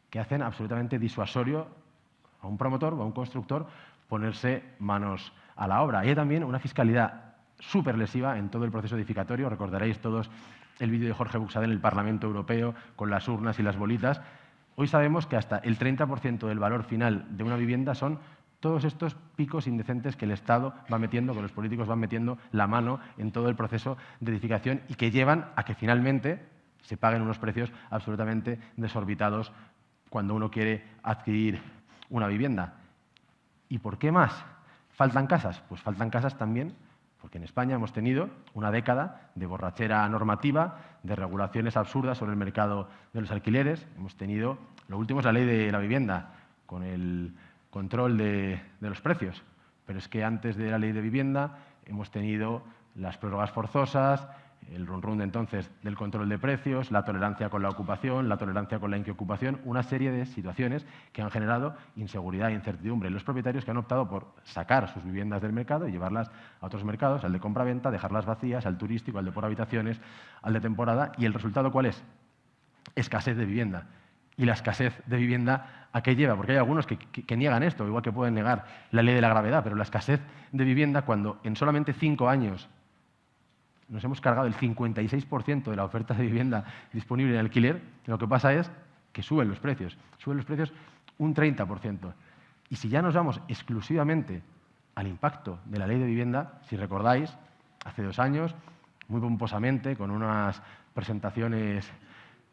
que hacen absolutamente disuasorio a un promotor o a un constructor ponerse manos a la obra. Y hay también una fiscalidad súper lesiva en todo el proceso edificatorio. Recordaréis todos el vídeo de Jorge Buxadé en el Parlamento Europeo con las urnas y las bolitas. Hoy sabemos que hasta el 30% del valor final de una vivienda son todos estos picos indecentes que el Estado va metiendo, que los políticos van metiendo la mano en todo el proceso de edificación y que llevan a que finalmente se paguen unos precios absolutamente desorbitados cuando uno quiere adquirir una vivienda. ¿Y por qué más faltan casas? Pues faltan casas también porque en España hemos tenido una década de borrachera normativa, de regulaciones absurdas sobre el mercado de los alquileres. Hemos tenido, lo último es la ley de la vivienda, con el control de los precios. Pero es que antes de la ley de vivienda hemos tenido las prórrogas forzosas, el run-run de entonces del control de precios, la tolerancia con la ocupación, la tolerancia con la inquiocupación, una serie de situaciones que han generado inseguridad e incertidumbre en los propietarios que han optado por sacar sus viviendas del mercado y llevarlas a otros mercados, al de compra-venta, dejarlas vacías, al turístico, al de por habitaciones, al de temporada. ¿Y el resultado cuál es? Escasez de vivienda. ¿Y la escasez de vivienda a qué lleva? Porque hay algunos que niegan esto, igual que pueden negar la ley de la gravedad, pero la escasez de vivienda, cuando en solamente 5 años nos hemos cargado el 56% de la oferta de vivienda disponible en alquiler, lo que pasa es que suben los precios un 30%. Y si ya nos vamos exclusivamente al impacto de la ley de vivienda, si recordáis, hace 2 años, muy pomposamente, con unas presentaciones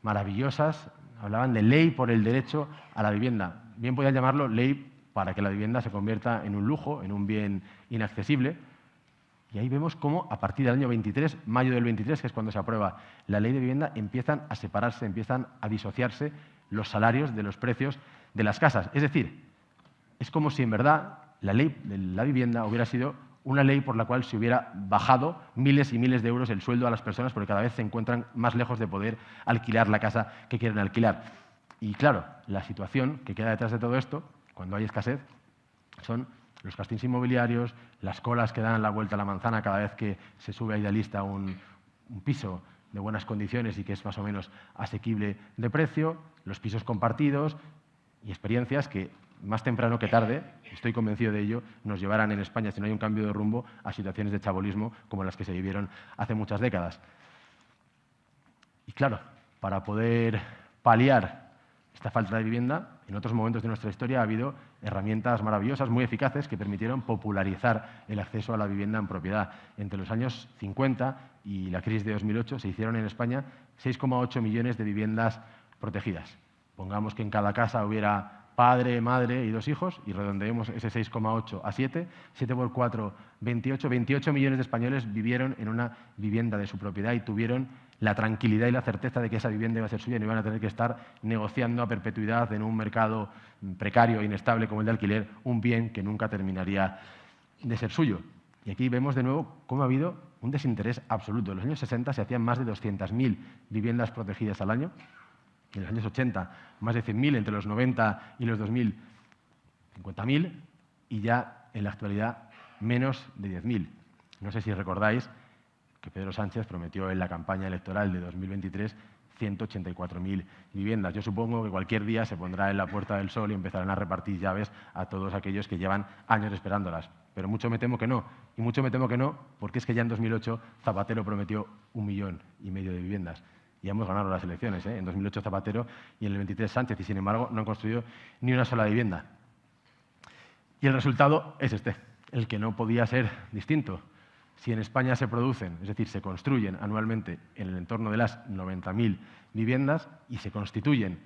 maravillosas, hablaban de ley por el derecho a la vivienda. Bien podían llamarlo ley para que la vivienda se convierta en un lujo, en un bien inaccesible. Y ahí vemos cómo a partir del año 23, mayo del 23, que es cuando se aprueba la ley de vivienda, empiezan a separarse, empiezan a disociarse los salarios de los precios de las casas. Es decir, es como si en verdad la ley de la vivienda hubiera sido una ley por la cual se hubiera bajado miles y miles de euros el sueldo a las personas porque cada vez se encuentran más lejos de poder alquilar la casa que quieren alquilar. Y claro, la situación que queda detrás de todo esto, cuando hay escasez, son los castings inmobiliarios, las colas que dan la vuelta a la manzana cada vez que se sube a Idealista un piso de buenas condiciones y que es más o menos asequible de precio, los pisos compartidos y experiencias que más temprano que tarde, estoy convencido de ello, nos llevarán en España, si no hay un cambio de rumbo, a situaciones de chabolismo como las que se vivieron hace muchas décadas. Y claro, para poder paliar esta falta de vivienda, en otros momentos de nuestra historia ha habido herramientas maravillosas, muy eficaces, que permitieron popularizar el acceso a la vivienda en propiedad. Entre los años 50 y la crisis de 2008 se hicieron en España 6,8 millones de viviendas protegidas. Pongamos que en cada casa hubiera padre, madre y 2 hijos, y redondeemos ese 6,8 a 7. 7 por 4, 28. 28 millones de españoles vivieron en una vivienda de su propiedad y tuvieron la tranquilidad y la certeza de que esa vivienda iba a ser suya y no iban a tener que estar negociando a perpetuidad en un mercado precario e inestable como el de alquiler un bien que nunca terminaría de ser suyo. Y aquí vemos de nuevo cómo ha habido un desinterés absoluto. En los años 60 se hacían más de 200.000 viviendas protegidas al año. En los años 80, más de 100.000, entre los 90 y los 2000, 50.000, y ya en la actualidad menos de 10.000. No sé si recordáis que Pedro Sánchez prometió en la campaña electoral de 2023 184.000 viviendas. Yo supongo que cualquier día se pondrá en la Puerta del Sol y empezarán a repartir llaves a todos aquellos que llevan años esperándolas. Pero mucho me temo que no. Y mucho me temo que no, porque es que ya en 2008 Zapatero prometió 1,5 millones de viviendas. Ya hemos ganado las elecciones, ¿eh? En 2008 Zapatero y en el 23 Sánchez, y sin embargo no han construido ni una sola vivienda. Y el resultado es este, el que no podía ser distinto. Si en España se producen, es decir, se construyen anualmente en el entorno de las 90.000 viviendas y se constituyen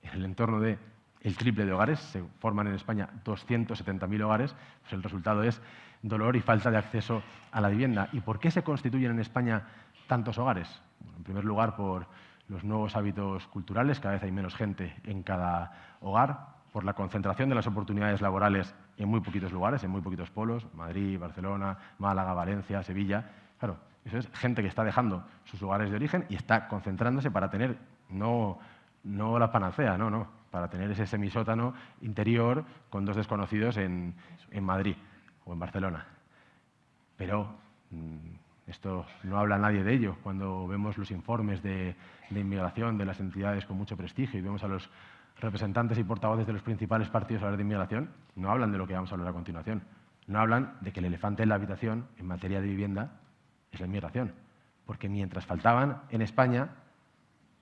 en el entorno de el triple de hogares, se forman en España 270.000 hogares, pues el resultado es dolor y falta de acceso a la vivienda. ¿Y por qué se constituyen en España tantos hogares? Bueno, en primer lugar, por los nuevos hábitos culturales, cada vez hay menos gente en cada hogar, por la concentración de las oportunidades laborales en muy poquitos lugares, en muy poquitos polos, Madrid, Barcelona, Málaga, Valencia, Sevilla. Claro, eso es gente que está dejando sus lugares de origen y está concentrándose para tener, no la panacea, no, para tener ese semisótano interior con dos desconocidos en Madrid o en Barcelona. Pero esto no habla nadie de ello. Cuando vemos los informes de inmigración de las entidades con mucho prestigio y vemos a los representantes y portavoces de los principales partidos hablar de inmigración, no hablan de lo que vamos a hablar a continuación. No hablan de que el elefante en la habitación en materia de vivienda es la inmigración. Porque mientras faltaban en España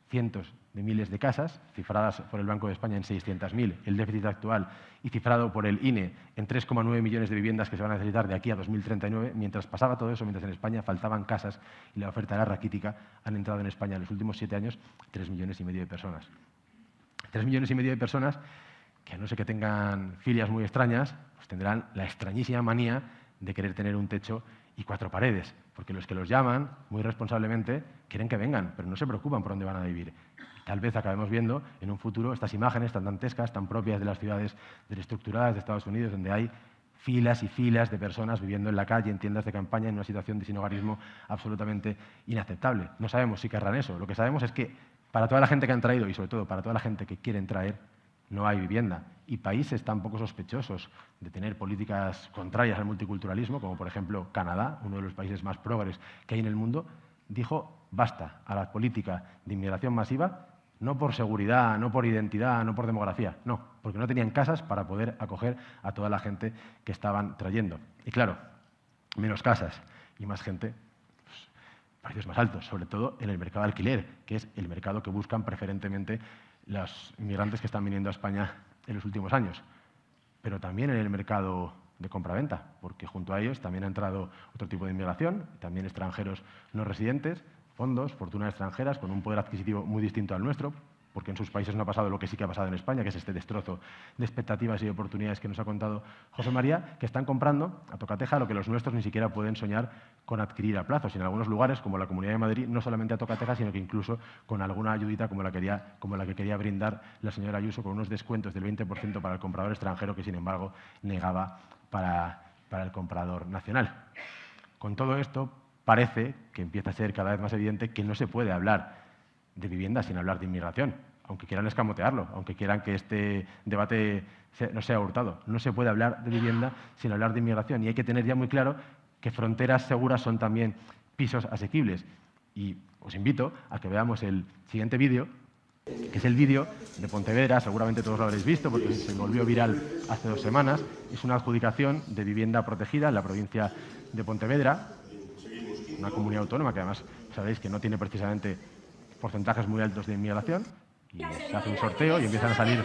cientos de miles de casas, cifradas por el Banco de España en 600.000, el déficit actual, y cifrado por el INE en 3,9 millones de viviendas que se van a necesitar de aquí a 2039, mientras pasaba todo eso, mientras en España faltaban casas y la oferta era raquítica, han entrado en España en los últimos 7 años 3,5 millones de personas. 3,5 millones de personas que, a no ser que tengan filias muy extrañas, pues tendrán la extrañísima manía de querer tener un techo y 4 paredes, porque los que los llaman, muy responsablemente, quieren que vengan, pero no se preocupan por dónde van a vivir. Tal vez acabemos viendo en un futuro estas imágenes tan dantescas, tan propias de las ciudades desestructuradas de Estados Unidos, donde hay filas y filas de personas viviendo en la calle, en tiendas de campaña, en una situación de sinhogarismo absolutamente inaceptable. No sabemos si querrán eso. Lo que sabemos es que para toda la gente que han traído y sobre todo para toda la gente que quieren traer, no hay vivienda. Y países tan poco sospechosos de tener políticas contrarias al multiculturalismo, como por ejemplo Canadá, uno de los países más progres que hay en el mundo, dijo basta a la política de inmigración masiva, no por seguridad, no por identidad, no por demografía, no, porque no tenían casas para poder acoger a toda la gente que estaban trayendo. Y claro, menos casas y más gente, pues, precios más altos, sobre todo en el mercado de alquiler, que es el mercado que buscan preferentemente los inmigrantes que están viniendo a España en los últimos años, pero también en el mercado de compraventa, porque junto a ellos también ha entrado otro tipo de inmigración, también extranjeros no residentes, fondos, fortunas extranjeras con un poder adquisitivo muy distinto al nuestro, porque en sus países no ha pasado lo que sí que ha pasado en España, que es este destrozo de expectativas y de oportunidades que nos ha contado José María, que están comprando a tocateja lo que los nuestros ni siquiera pueden soñar con adquirir a plazos. Y en algunos lugares, como la Comunidad de Madrid, no solamente a tocateja, sino que incluso con alguna ayudita como la que quería brindar la señora Ayuso, con unos descuentos del 20% para el comprador extranjero que, sin embargo, negaba para el comprador nacional. Con todo esto, parece que empieza a ser cada vez más evidente que no se puede hablar de vivienda sin hablar de inmigración, aunque quieran escamotearlo, aunque quieran que este debate no sea hurtado. No se puede hablar de vivienda sin hablar de inmigración y hay que tener ya muy claro que fronteras seguras son también pisos asequibles. Y os invito a que veamos el siguiente vídeo, que es el vídeo de Pontevedra, seguramente todos lo habréis visto porque se volvió viral hace 2 semanas. Es una adjudicación de vivienda protegida en la provincia de Pontevedra, una comunidad autónoma que además sabéis que no tiene precisamente porcentajes muy altos de inmigración, y se hace un sorteo y empiezan a salir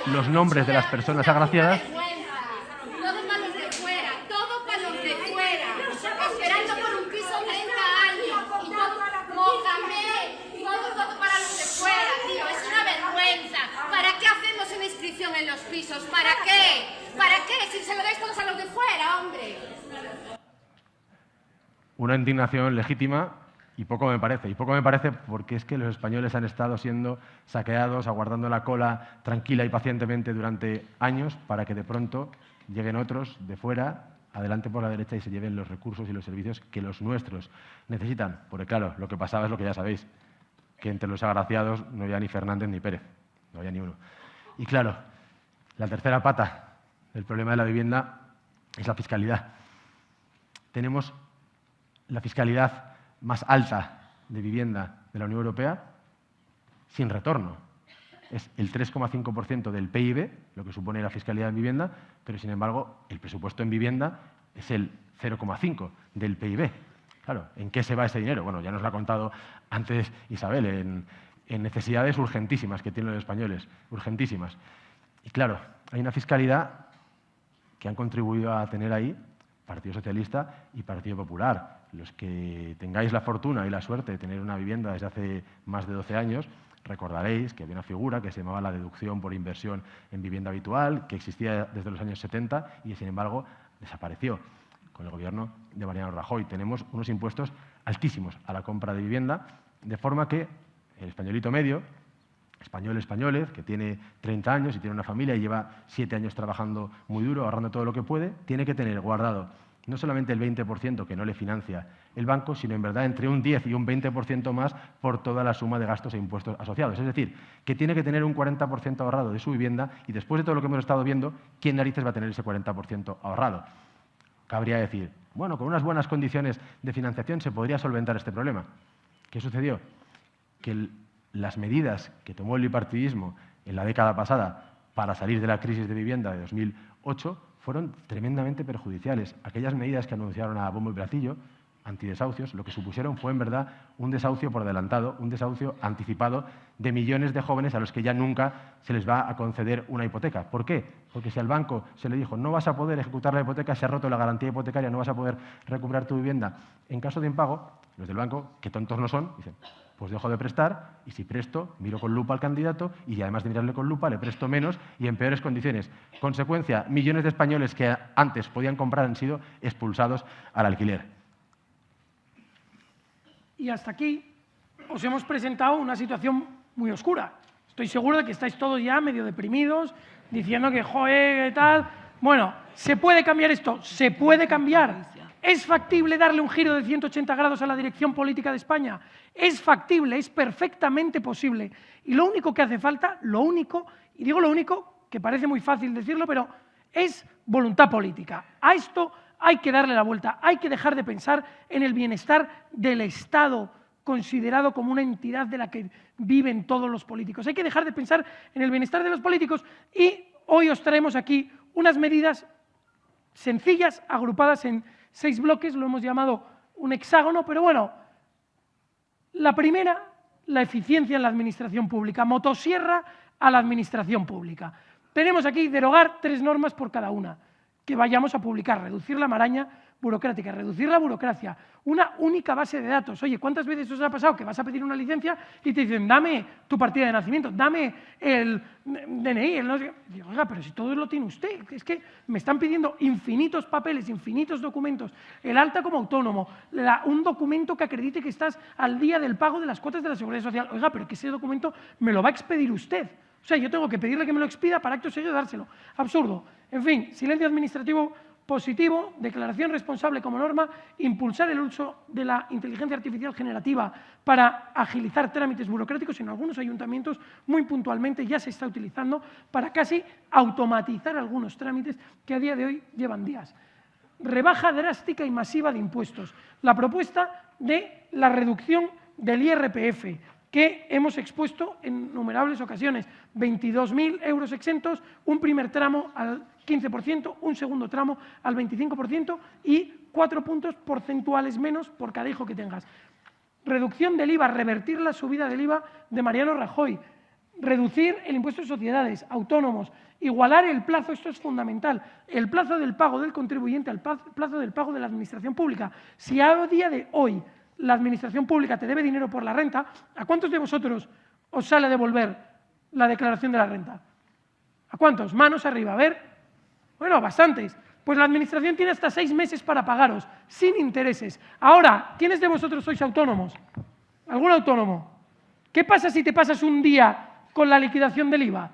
los nombres de las personas agraciadas. Todos para los de fuera, todo para los de fuera, esperando por un piso 30 años, y todo Mohamed, todo para los de fuera, tío, es una vergüenza. ¿Para qué hacemos una inscripción en los pisos? ¿Para qué? ¿Para qué? Si se lo dais todos a los de fuera, hombre. Una indignación legítima y poco me parece porque es que los españoles han estado siendo saqueados, aguardando la cola tranquila y pacientemente durante años para que de pronto lleguen otros de fuera, adelante por la derecha y se lleven los recursos y los servicios que los nuestros necesitan. Porque claro, lo que pasaba es lo que ya sabéis, que entre los agraciados no había ni Fernández ni Pérez, no había ni uno. Y claro, la tercera pata del problema de la vivienda es la fiscalidad. Tenemos la fiscalidad más alta de vivienda de la Unión Europea sin retorno. Es el 3,5% del PIB, lo que supone la fiscalidad en vivienda, pero sin embargo el presupuesto en vivienda es el 0,5% del PIB. Claro, ¿en qué se va ese dinero? Bueno, ya nos lo ha contado antes Isabel, en necesidades urgentísimas que tienen los españoles, urgentísimas. Y claro, hay una fiscalidad que han contribuido a tener ahí Partido Socialista y Partido Popular. Los que tengáis la fortuna y la suerte de tener una vivienda desde hace más de 12 años, Recordaréis que había una figura que se llamaba la deducción por inversión en vivienda habitual, que existía desde los años 70 y, sin embargo, desapareció con el gobierno de Mariano Rajoy. Tenemos unos impuestos altísimos a la compra de vivienda, de forma que el españolito medio, españoles, que tiene 30 años y tiene una familia y lleva 7 años trabajando muy duro, ahorrando todo lo que puede, tiene que tener guardado no solamente el 20% que no le financia el banco, sino en verdad entre un 10 y un 20% más por toda la suma de gastos e impuestos asociados. Es decir, que tiene que tener un 40% ahorrado de su vivienda y después de todo lo que hemos estado viendo, ¿quién narices va a tener ese 40% ahorrado? Cabría decir, bueno, con unas buenas condiciones de financiación se podría solventar este problema. ¿Qué sucedió? Que las medidas que tomó el bipartidismo en la década pasada para salir de la crisis de vivienda de 2008 fueron tremendamente perjudiciales. Aquellas medidas que anunciaron a bombo y platillo, antidesahucios, lo que supusieron fue en verdad un desahucio por adelantado, un desahucio anticipado de millones de jóvenes a los que ya nunca se les va a conceder una hipoteca. ¿Por qué? Porque si al banco se le dijo no vas a poder ejecutar la hipoteca, se ha roto la garantía hipotecaria, no vas a poder recuperar tu vivienda en caso de impago, los del banco, que tontos no son, dicen pues dejo de prestar y si presto, miro con lupa al candidato y además de mirarle con lupa, le presto menos y en peores condiciones. Consecuencia, millones de españoles que antes podían comprar han sido expulsados al alquiler. Y hasta aquí os hemos presentado una situación muy oscura. Estoy seguro de que estáis todos ya medio deprimidos, diciendo que joder, ¿qué tal? Bueno, ¿se puede cambiar esto? Se puede cambiar. ¿Es factible darle un giro de 180 grados a la dirección política de España? Es factible, es perfectamente posible. Y lo único que hace falta, y digo lo único, que parece muy fácil decirlo, pero es voluntad política. A esto hay que darle la vuelta, hay que dejar de pensar en el bienestar del Estado, considerado como una entidad de la que viven todos los políticos. Hay que dejar de pensar en el bienestar de los políticos y hoy os traemos aquí unas medidas sencillas, agrupadas en 6 bloques, lo hemos llamado un hexágono, pero bueno, la primera, la eficiencia en la administración pública, motosierra a la administración pública. Tenemos aquí derogar 3 normas por cada una, que vayamos a publicar, reducir la maraña burocrática, reducir la burocracia, una única base de datos. Oye, ¿cuántas veces os ha pasado que vas a pedir una licencia y te dicen, dame tu partida de nacimiento, dame el DNI, el no sé qué? Digo, oiga, pero si todo lo tiene usted, es que me están pidiendo infinitos papeles, infinitos documentos, el alta como autónomo, un documento que acredite que estás al día del pago de las cuotas de la Seguridad Social. Oiga, pero que ese documento me lo va a expedir usted. O sea, yo tengo que pedirle que me lo expida para acto seguido dárselo. Absurdo. En fin, silencio administrativo positivo, declaración responsable como norma, impulsar el uso de la inteligencia artificial generativa para agilizar trámites burocráticos. En algunos ayuntamientos, muy puntualmente, ya se está utilizando para casi automatizar algunos trámites que a día de hoy llevan días. Rebaja drástica y masiva de impuestos. La propuesta de la reducción del IRPF, que hemos expuesto en innumerables ocasiones. 22.000 euros exentos, un primer tramo al 15%, un segundo tramo al 25% y 4 puntos porcentuales menos por cada hijo que tengas. Reducción del IVA, revertir la subida del IVA de Mariano Rajoy. Reducir el impuesto de sociedades, autónomos, igualar el plazo, esto es fundamental, el plazo del pago del contribuyente al plazo del pago de la administración pública. Si a día de hoy la administración pública te debe dinero por la renta, ¿a cuántos de vosotros os sale a devolver la declaración de la renta? ¿A cuántos? Manos arriba, a ver. Bueno, bastantes. Pues la administración tiene hasta 6 meses para pagaros, sin intereses. Ahora, ¿quiénes de vosotros sois autónomos? ¿Algún autónomo? ¿Qué pasa si te pasas un día con la liquidación del IVA?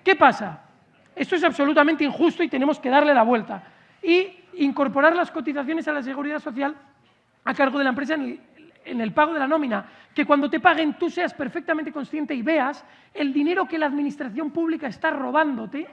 ¿Qué pasa? Esto es absolutamente injusto y tenemos que darle la vuelta. Y incorporar las cotizaciones a la Seguridad Social a cargo de la empresa en el pago de la nómina, que cuando te paguen tú seas perfectamente consciente y veas el dinero que la administración pública está robándote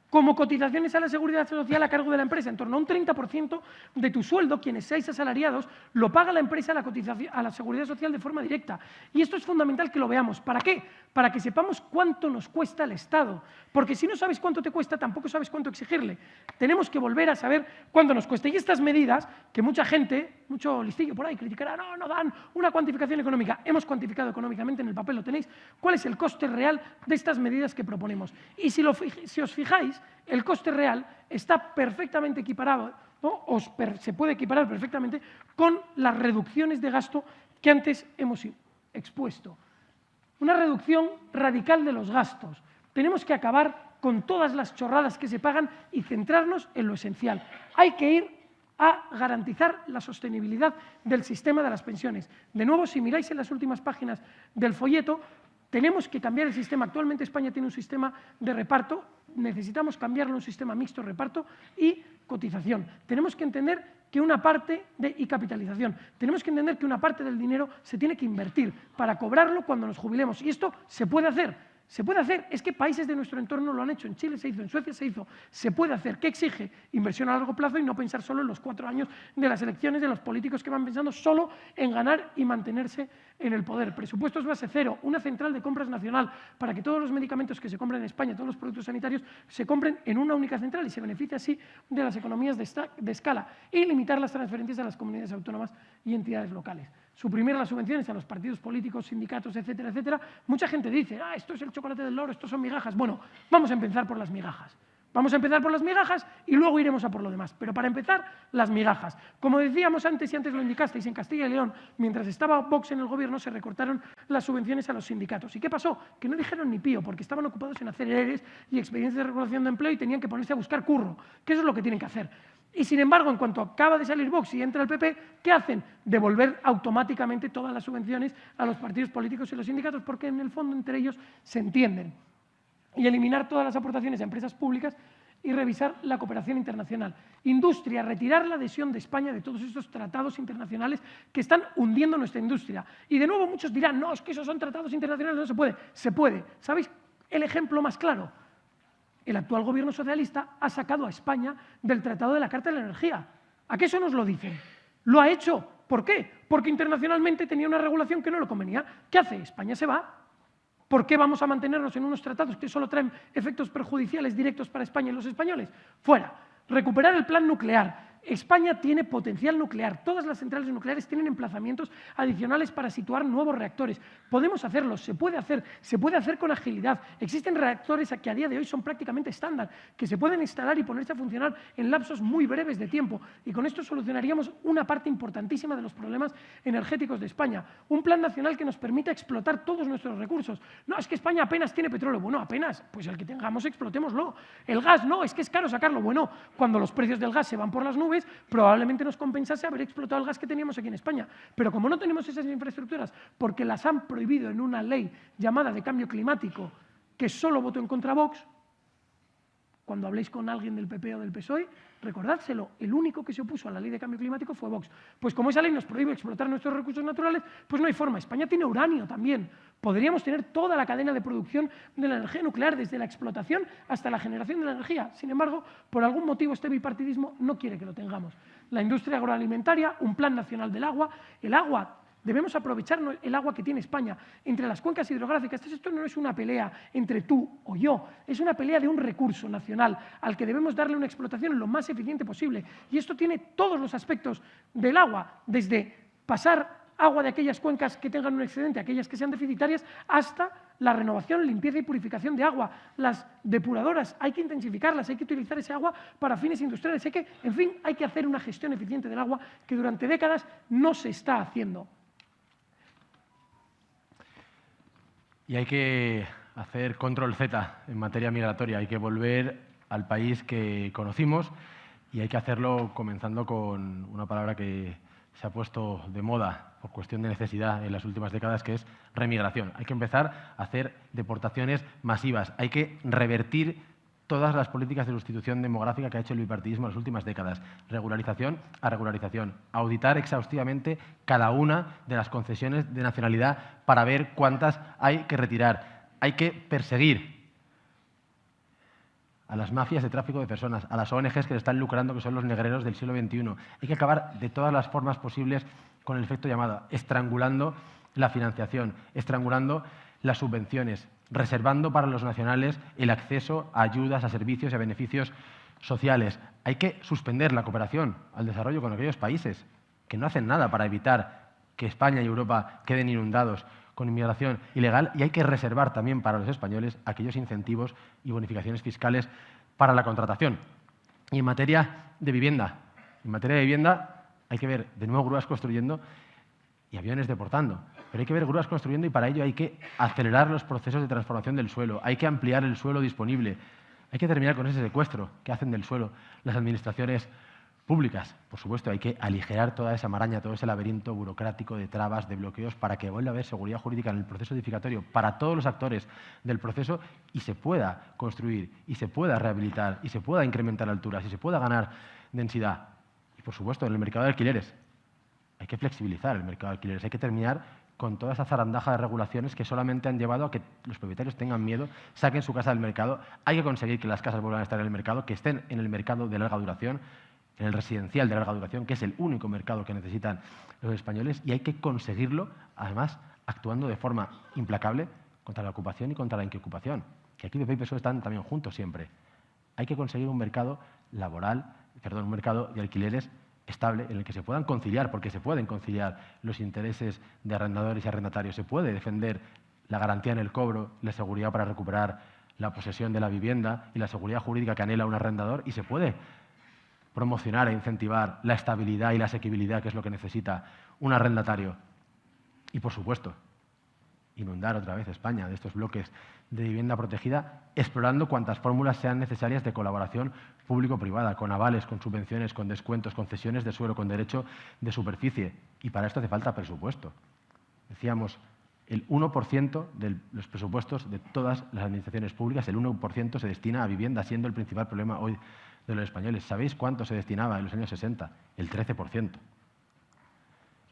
como cotizaciones a la Seguridad Social a cargo de la empresa. En torno a un 30% de tu sueldo, quienes seáis asalariados, lo paga la empresa a la Seguridad Social de forma directa. Y esto es fundamental que lo veamos. ¿Para qué? Para que sepamos cuánto nos cuesta el Estado. Porque si no sabes cuánto te cuesta, tampoco sabes cuánto exigirle. Tenemos que volver a saber cuánto nos cuesta. Y estas medidas, que mucha gente, mucho listillo por ahí, criticará, no dan una cuantificación económica. Hemos cuantificado económicamente, en el papel lo tenéis, cuál es el coste real de estas medidas que proponemos. Y si os fijáis, el coste real está perfectamente equiparado, ¿no? Se puede equiparar perfectamente con las reducciones de gasto que antes hemos expuesto. Una reducción radical de los gastos. Tenemos que acabar con todas las chorradas que se pagan y centrarnos en lo esencial. Hay que ir a garantizar la sostenibilidad del sistema de las pensiones. De nuevo, si miráis en las últimas páginas del folleto, tenemos que cambiar el sistema. Actualmente España tiene un sistema de reparto, necesitamos cambiarlo a un sistema mixto, reparto y cotización. Tenemos que entender que una parte y capitalización. Tenemos que entender que una parte del dinero se tiene que invertir para cobrarlo cuando nos jubilemos. Y esto se puede hacer. Se puede hacer, es que países de nuestro entorno lo han hecho, en Chile se hizo, en Suecia se hizo, se puede hacer. ¿Qué exige? Inversión a largo plazo y no pensar solo en los 4 años de las elecciones, de los políticos que van pensando solo en ganar y mantenerse en el poder. Presupuestos base cero, una central de compras nacional para que todos los medicamentos que se compren en España, todos los productos sanitarios, se compren en una única central y se beneficie así de las economías de escala y limitar las transferencias a las comunidades autónomas y entidades locales. Suprimir las subvenciones a los partidos políticos, sindicatos, etcétera, etcétera. Mucha gente dice, esto es el chocolate del loro, esto son migajas. Bueno, vamos a empezar por las migajas. Vamos a empezar por las migajas y luego iremos a por lo demás. Pero para empezar, las migajas. Como decíamos antes y antes lo indicasteis, en Castilla y León, mientras estaba Vox en el gobierno, se recortaron las subvenciones a los sindicatos. ¿Y qué pasó? Que no dijeron ni pío, porque estaban ocupados en hacer ERES y expedientes de regulación de empleo y tenían que ponerse a buscar curro, que eso es lo que tienen que hacer. Y sin embargo, en cuanto acaba de salir Vox y entra el PP, ¿qué hacen? Devolver automáticamente todas las subvenciones a los partidos políticos y los sindicatos, porque en el fondo entre ellos se entienden. Y eliminar todas las aportaciones a empresas públicas y revisar la cooperación internacional. Industria, retirar la adhesión de España de todos estos tratados internacionales que están hundiendo nuestra industria. Y de nuevo muchos dirán, no, es que esos son tratados internacionales, no se puede. Se puede. ¿Sabéis el ejemplo más claro? El actual gobierno socialista ha sacado a España del Tratado de la Carta de la Energía. ¿A qué eso nos lo dicen? Lo ha hecho. ¿Por qué? Porque internacionalmente tenía una regulación que no le convenía. ¿Qué hace? España se va. ¿Por qué vamos a mantenernos en unos tratados que solo traen efectos perjudiciales directos para España y los españoles? Fuera. Recuperar el plan nuclear. España tiene potencial nuclear. Todas las centrales nucleares tienen emplazamientos adicionales para situar nuevos reactores. Podemos hacerlo, se puede hacer con agilidad. Existen reactores que a día de hoy son prácticamente estándar, que se pueden instalar y ponerse a funcionar en lapsos muy breves de tiempo. Y con esto solucionaríamos una parte importantísima de los problemas energéticos de España. Un plan nacional que nos permita explotar todos nuestros recursos. No, es que España apenas tiene petróleo. Bueno, apenas, pues el que tengamos explotémoslo. El gas, no, es que es caro sacarlo. Bueno, cuando los precios del gas se van por las nubes, probablemente nos compensase haber explotado el gas que teníamos aquí en España. Pero como no tenemos esas infraestructuras, porque las han prohibido en una ley llamada de cambio climático, que solo votó en contra Vox, cuando habléis con alguien del PP o del PSOE, recordádselo, el único que se opuso a la ley de cambio climático fue Vox. Pues como esa ley nos prohíbe explotar nuestros recursos naturales, pues no hay forma. España tiene uranio también. Podríamos tener toda la cadena de producción de la energía nuclear, desde la explotación hasta la generación de la energía. Sin embargo, por algún motivo este bipartidismo no quiere que lo tengamos. La industria agroalimentaria, un plan nacional del agua, el agua. Debemos aprovechar el agua que tiene España entre las cuencas hidrográficas. Esto no es una pelea entre tú o yo, es una pelea de un recurso nacional al que debemos darle una explotación lo más eficiente posible. Y esto tiene todos los aspectos del agua, desde pasar agua de aquellas cuencas que tengan un excedente, aquellas que sean deficitarias, hasta la renovación, limpieza y purificación de agua. Las depuradoras hay que intensificarlas, hay que utilizar ese agua para fines industriales. En fin, hay que hacer una gestión eficiente del agua que durante décadas no se está haciendo. Y hay que hacer control Z en materia migratoria, hay que volver al país que conocimos y hay que hacerlo comenzando con una palabra que se ha puesto de moda por cuestión de necesidad en las últimas décadas, que es remigración. Hay que empezar a hacer deportaciones masivas, hay que revertir todas las políticas de sustitución demográfica que ha hecho el bipartidismo en las últimas décadas. Regularización a regularización. Auditar exhaustivamente cada una de las concesiones de nacionalidad para ver cuántas hay que retirar. Hay que perseguir a las mafias de tráfico de personas, a las ONGs que se están lucrando, que son los negreros del siglo XXI. Hay que acabar de todas las formas posibles con el efecto llamada, estrangulando la financiación, estrangulando las subvenciones, reservando para los nacionales el acceso a ayudas, a servicios y a beneficios sociales. Hay que suspender la cooperación al desarrollo con aquellos países que no hacen nada para evitar que España y Europa queden inundados con inmigración ilegal, y hay que reservar también para los españoles aquellos incentivos y bonificaciones fiscales para la contratación. Y en materia de vivienda hay que ver de nuevo grúas construyendo y aviones deportando. pero hay que ver grúas construyendo y para ello hay que acelerar los procesos de transformación del suelo, hay que ampliar el suelo disponible, hay que terminar con ese secuestro que hacen del suelo las administraciones públicas. Por supuesto, hay que aligerar toda esa maraña, todo ese laberinto burocrático de trabas, de bloqueos, para que vuelva a haber seguridad jurídica en el proceso edificatorio para todos los actores del proceso y se pueda construir, y se pueda rehabilitar, y se pueda incrementar alturas, y se pueda ganar densidad. Y, por supuesto, en el mercado de alquileres hay que flexibilizar el mercado de alquileres, hay que terminar con toda esa zarandaja de regulaciones que solamente han llevado a que los propietarios tengan miedo, saquen su casa del mercado. Hay que conseguir que las casas vuelvan a estar en el mercado, que estén en el mercado de larga duración, en el residencial de larga duración, que es el único mercado que necesitan los españoles, y hay que conseguirlo, además, actuando de forma implacable contra la ocupación y contra la inquiocupación, que aquí PP y PSOE están también juntos siempre. Hay que conseguir un mercado un mercado de alquileres estable en el que se puedan conciliar, porque se pueden conciliar los intereses de arrendadores y arrendatarios, se puede defender la garantía en el cobro, la seguridad para recuperar la posesión de la vivienda y la seguridad jurídica que anhela un arrendador, y se puede promocionar e incentivar la estabilidad y la asequibilidad, que es lo que necesita un arrendatario. Y, por supuesto, inundar otra vez España de estos bloques de vivienda protegida, explorando cuantas fórmulas sean necesarias de colaboración público-privada, con avales, con subvenciones, con descuentos, con cesiones de suelo, con derecho de superficie. Y para esto hace falta presupuesto. Decíamos, el 1% de los presupuestos de todas las administraciones públicas, el 1% se destina a vivienda, siendo el principal problema hoy de los españoles. ¿Sabéis cuánto se destinaba en los años 60? El 13%.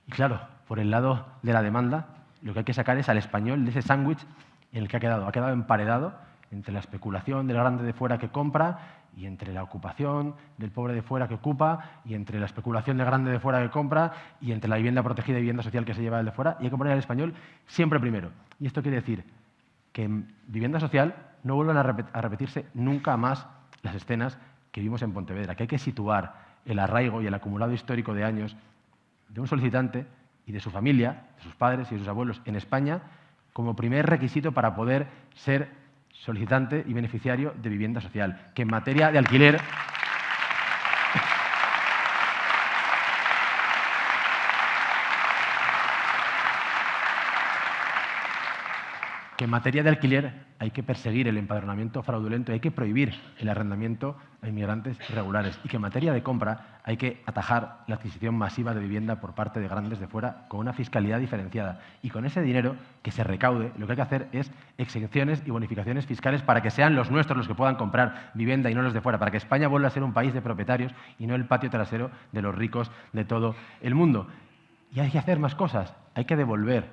Y claro, por el lado de la demanda, lo que hay que sacar es al español de ese sándwich en el que ha quedado emparedado entre la especulación del grande de fuera que compra y entre la ocupación del pobre de fuera que ocupa y entre la especulación del grande de fuera que compra y entre la vivienda protegida y vivienda social que se lleva el de fuera, y hay que poner al español siempre primero. Y esto quiere decir que en vivienda social no vuelvan a repetirse nunca más las escenas que vimos en Pontevedra, que hay que situar el arraigo y el acumulado histórico de años de un solicitante y de su familia, de sus padres y de sus abuelos en España, como primer requisito para poder ser solicitante y beneficiario de vivienda social, que en materia de alquiler hay que perseguir el empadronamiento fraudulento, hay que prohibir el arrendamiento a inmigrantes irregulares, y que en materia de compra hay que atajar la adquisición masiva de vivienda por parte de grandes de fuera con una fiscalidad diferenciada. Y con ese dinero que se recaude, lo que hay que hacer es exenciones y bonificaciones fiscales para que sean los nuestros los que puedan comprar vivienda y no los de fuera, para que España vuelva a ser un país de propietarios y no el patio trasero de los ricos de todo el mundo. Y hay que hacer más cosas, hay que devolver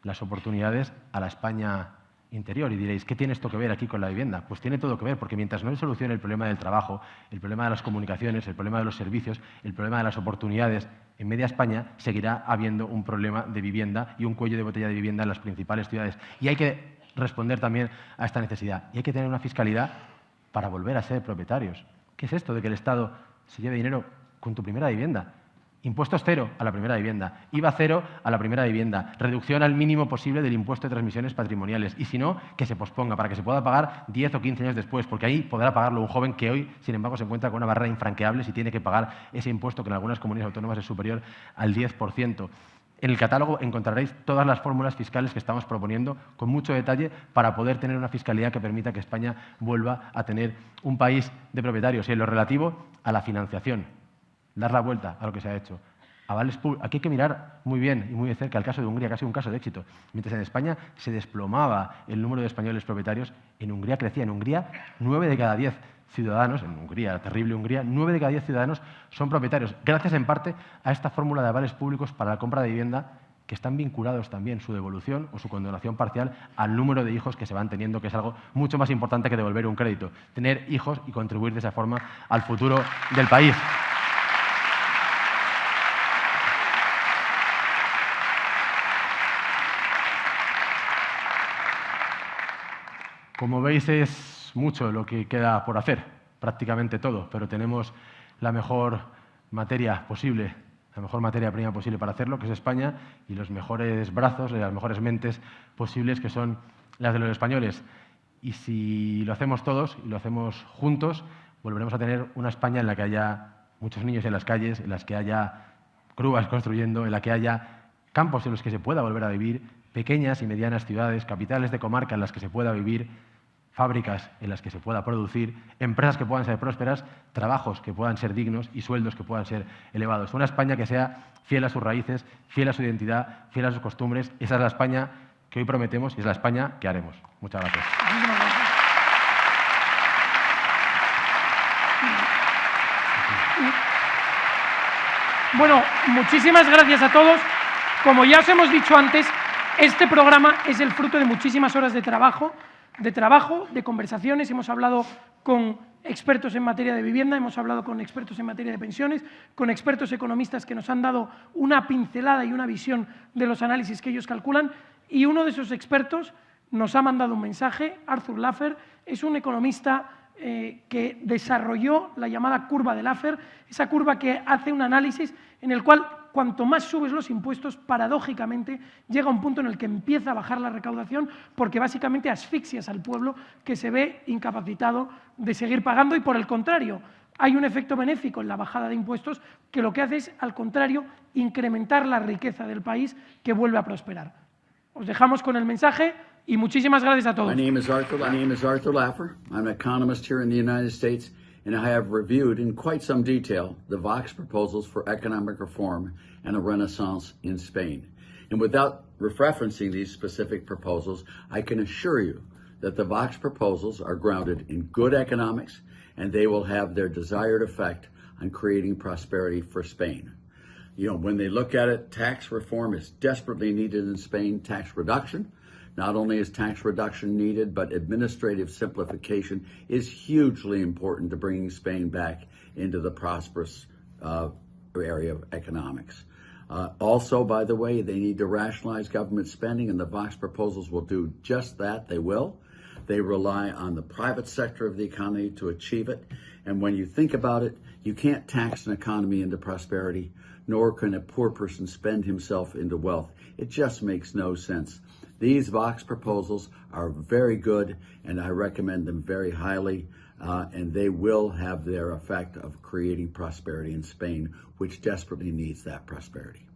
las oportunidades a la España interior. Y diréis, ¿qué tiene esto que ver aquí con la vivienda? Pues tiene todo que ver, porque mientras no se solucione el problema del trabajo, el problema de las comunicaciones, el problema de los servicios, el problema de las oportunidades, en media España seguirá habiendo un problema de vivienda y un cuello de botella de vivienda en las principales ciudades. Y hay que responder también a esta necesidad. Y hay que tener una fiscalidad para volver a ser propietarios. ¿Qué es esto de que el Estado se lleve dinero con tu primera vivienda? Impuestos cero a la primera vivienda, IVA cero a la primera vivienda, reducción al mínimo posible del impuesto de transmisiones patrimoniales, y si no, que se posponga para que se pueda pagar 10 o 15 años después, porque ahí podrá pagarlo un joven que hoy, sin embargo, se encuentra con una barrera infranqueable si tiene que pagar ese impuesto que en algunas comunidades autónomas es superior al 10%. En el catálogo encontraréis todas las fórmulas fiscales que estamos proponiendo con mucho detalle para poder tener una fiscalidad que permita que España vuelva a tener un país de propietarios. Y en lo relativo a la financiación, dar la vuelta a lo que se ha hecho. Aquí hay que mirar muy bien y muy de cerca el caso de Hungría, que ha sido un caso de éxito. Mientras en España se desplomaba el número de españoles propietarios, en Hungría crecía. En Hungría, 9 de cada 10 ciudadanos, en Hungría, la terrible Hungría, 9 de cada 10 ciudadanos son propietarios, gracias en parte a esta fórmula de avales públicos para la compra de vivienda, que están vinculados también su devolución o su condonación parcial al número de hijos que se van teniendo, que es algo mucho más importante que devolver un crédito. Tener hijos y contribuir de esa forma al futuro del país. Como veis, es mucho lo que queda por hacer, prácticamente todo, pero tenemos la mejor materia posible, la mejor materia prima posible para hacerlo, que es España, y los mejores brazos, las mejores mentes posibles, que son las de los españoles. Y si lo hacemos todos y lo hacemos juntos, volveremos a tener una España en la que haya muchos niños en las calles, en las que haya grúas construyendo, en la que haya campos en los que se pueda volver a vivir, pequeñas y medianas ciudades, capitales de comarca en las que se pueda vivir, fábricas en las que se pueda producir, empresas que puedan ser prósperas, trabajos que puedan ser dignos y sueldos que puedan ser elevados. Una España que sea fiel a sus raíces, fiel a su identidad, fiel a sus costumbres. Esa es la España que hoy prometemos y es la España que haremos. Muchas gracias. Bueno, muchísimas gracias a todos. Como ya os hemos dicho antes, este programa es el fruto de muchísimas horas de trabajo, de conversaciones. Hemos hablado con expertos en materia de vivienda, hemos hablado con expertos en materia de pensiones, con expertos economistas que nos han dado una pincelada y una visión de los análisis que ellos calculan, y uno de esos expertos nos ha mandado un mensaje. Arthur Laffer es un economista que desarrolló la llamada curva de Laffer, esa curva que hace un análisis en el cual cuanto más subes los impuestos, paradójicamente llega un punto en el que empieza a bajar la recaudación, porque básicamente asfixias al pueblo que se ve incapacitado de seguir pagando, y por el contrario, hay un efecto benéfico en la bajada de impuestos que lo que hace es, al contrario, incrementar la riqueza del país, que vuelve a prosperar. Os dejamos con el mensaje y muchísimas gracias a todos. My name is Arthur Laffer. I'm an economist here in the United States, and I have reviewed in quite some detail the Vox proposals for economic reform and a renaissance in Spain. And without referencing these specific proposals, I can assure you that the Vox proposals are grounded in good economics, and they will have their desired effect on creating prosperity for Spain. You know, when they look at it, tax reform is desperately needed in Spain, tax reduction. Not only is tax reduction needed, but administrative simplification is hugely important to bringing Spain back into the prosperous area of economics. Also, by the way, they need to rationalize government spending, and the Vox proposals will do just that. They will. They rely on the private sector of the economy to achieve it. And when you think about it, you can't tax an economy into prosperity, nor can a poor person spend himself into wealth. It just makes no sense. These Vox proposals are very good, and I recommend them very highly, and they will have their effect of creating prosperity in Spain, which desperately needs that prosperity.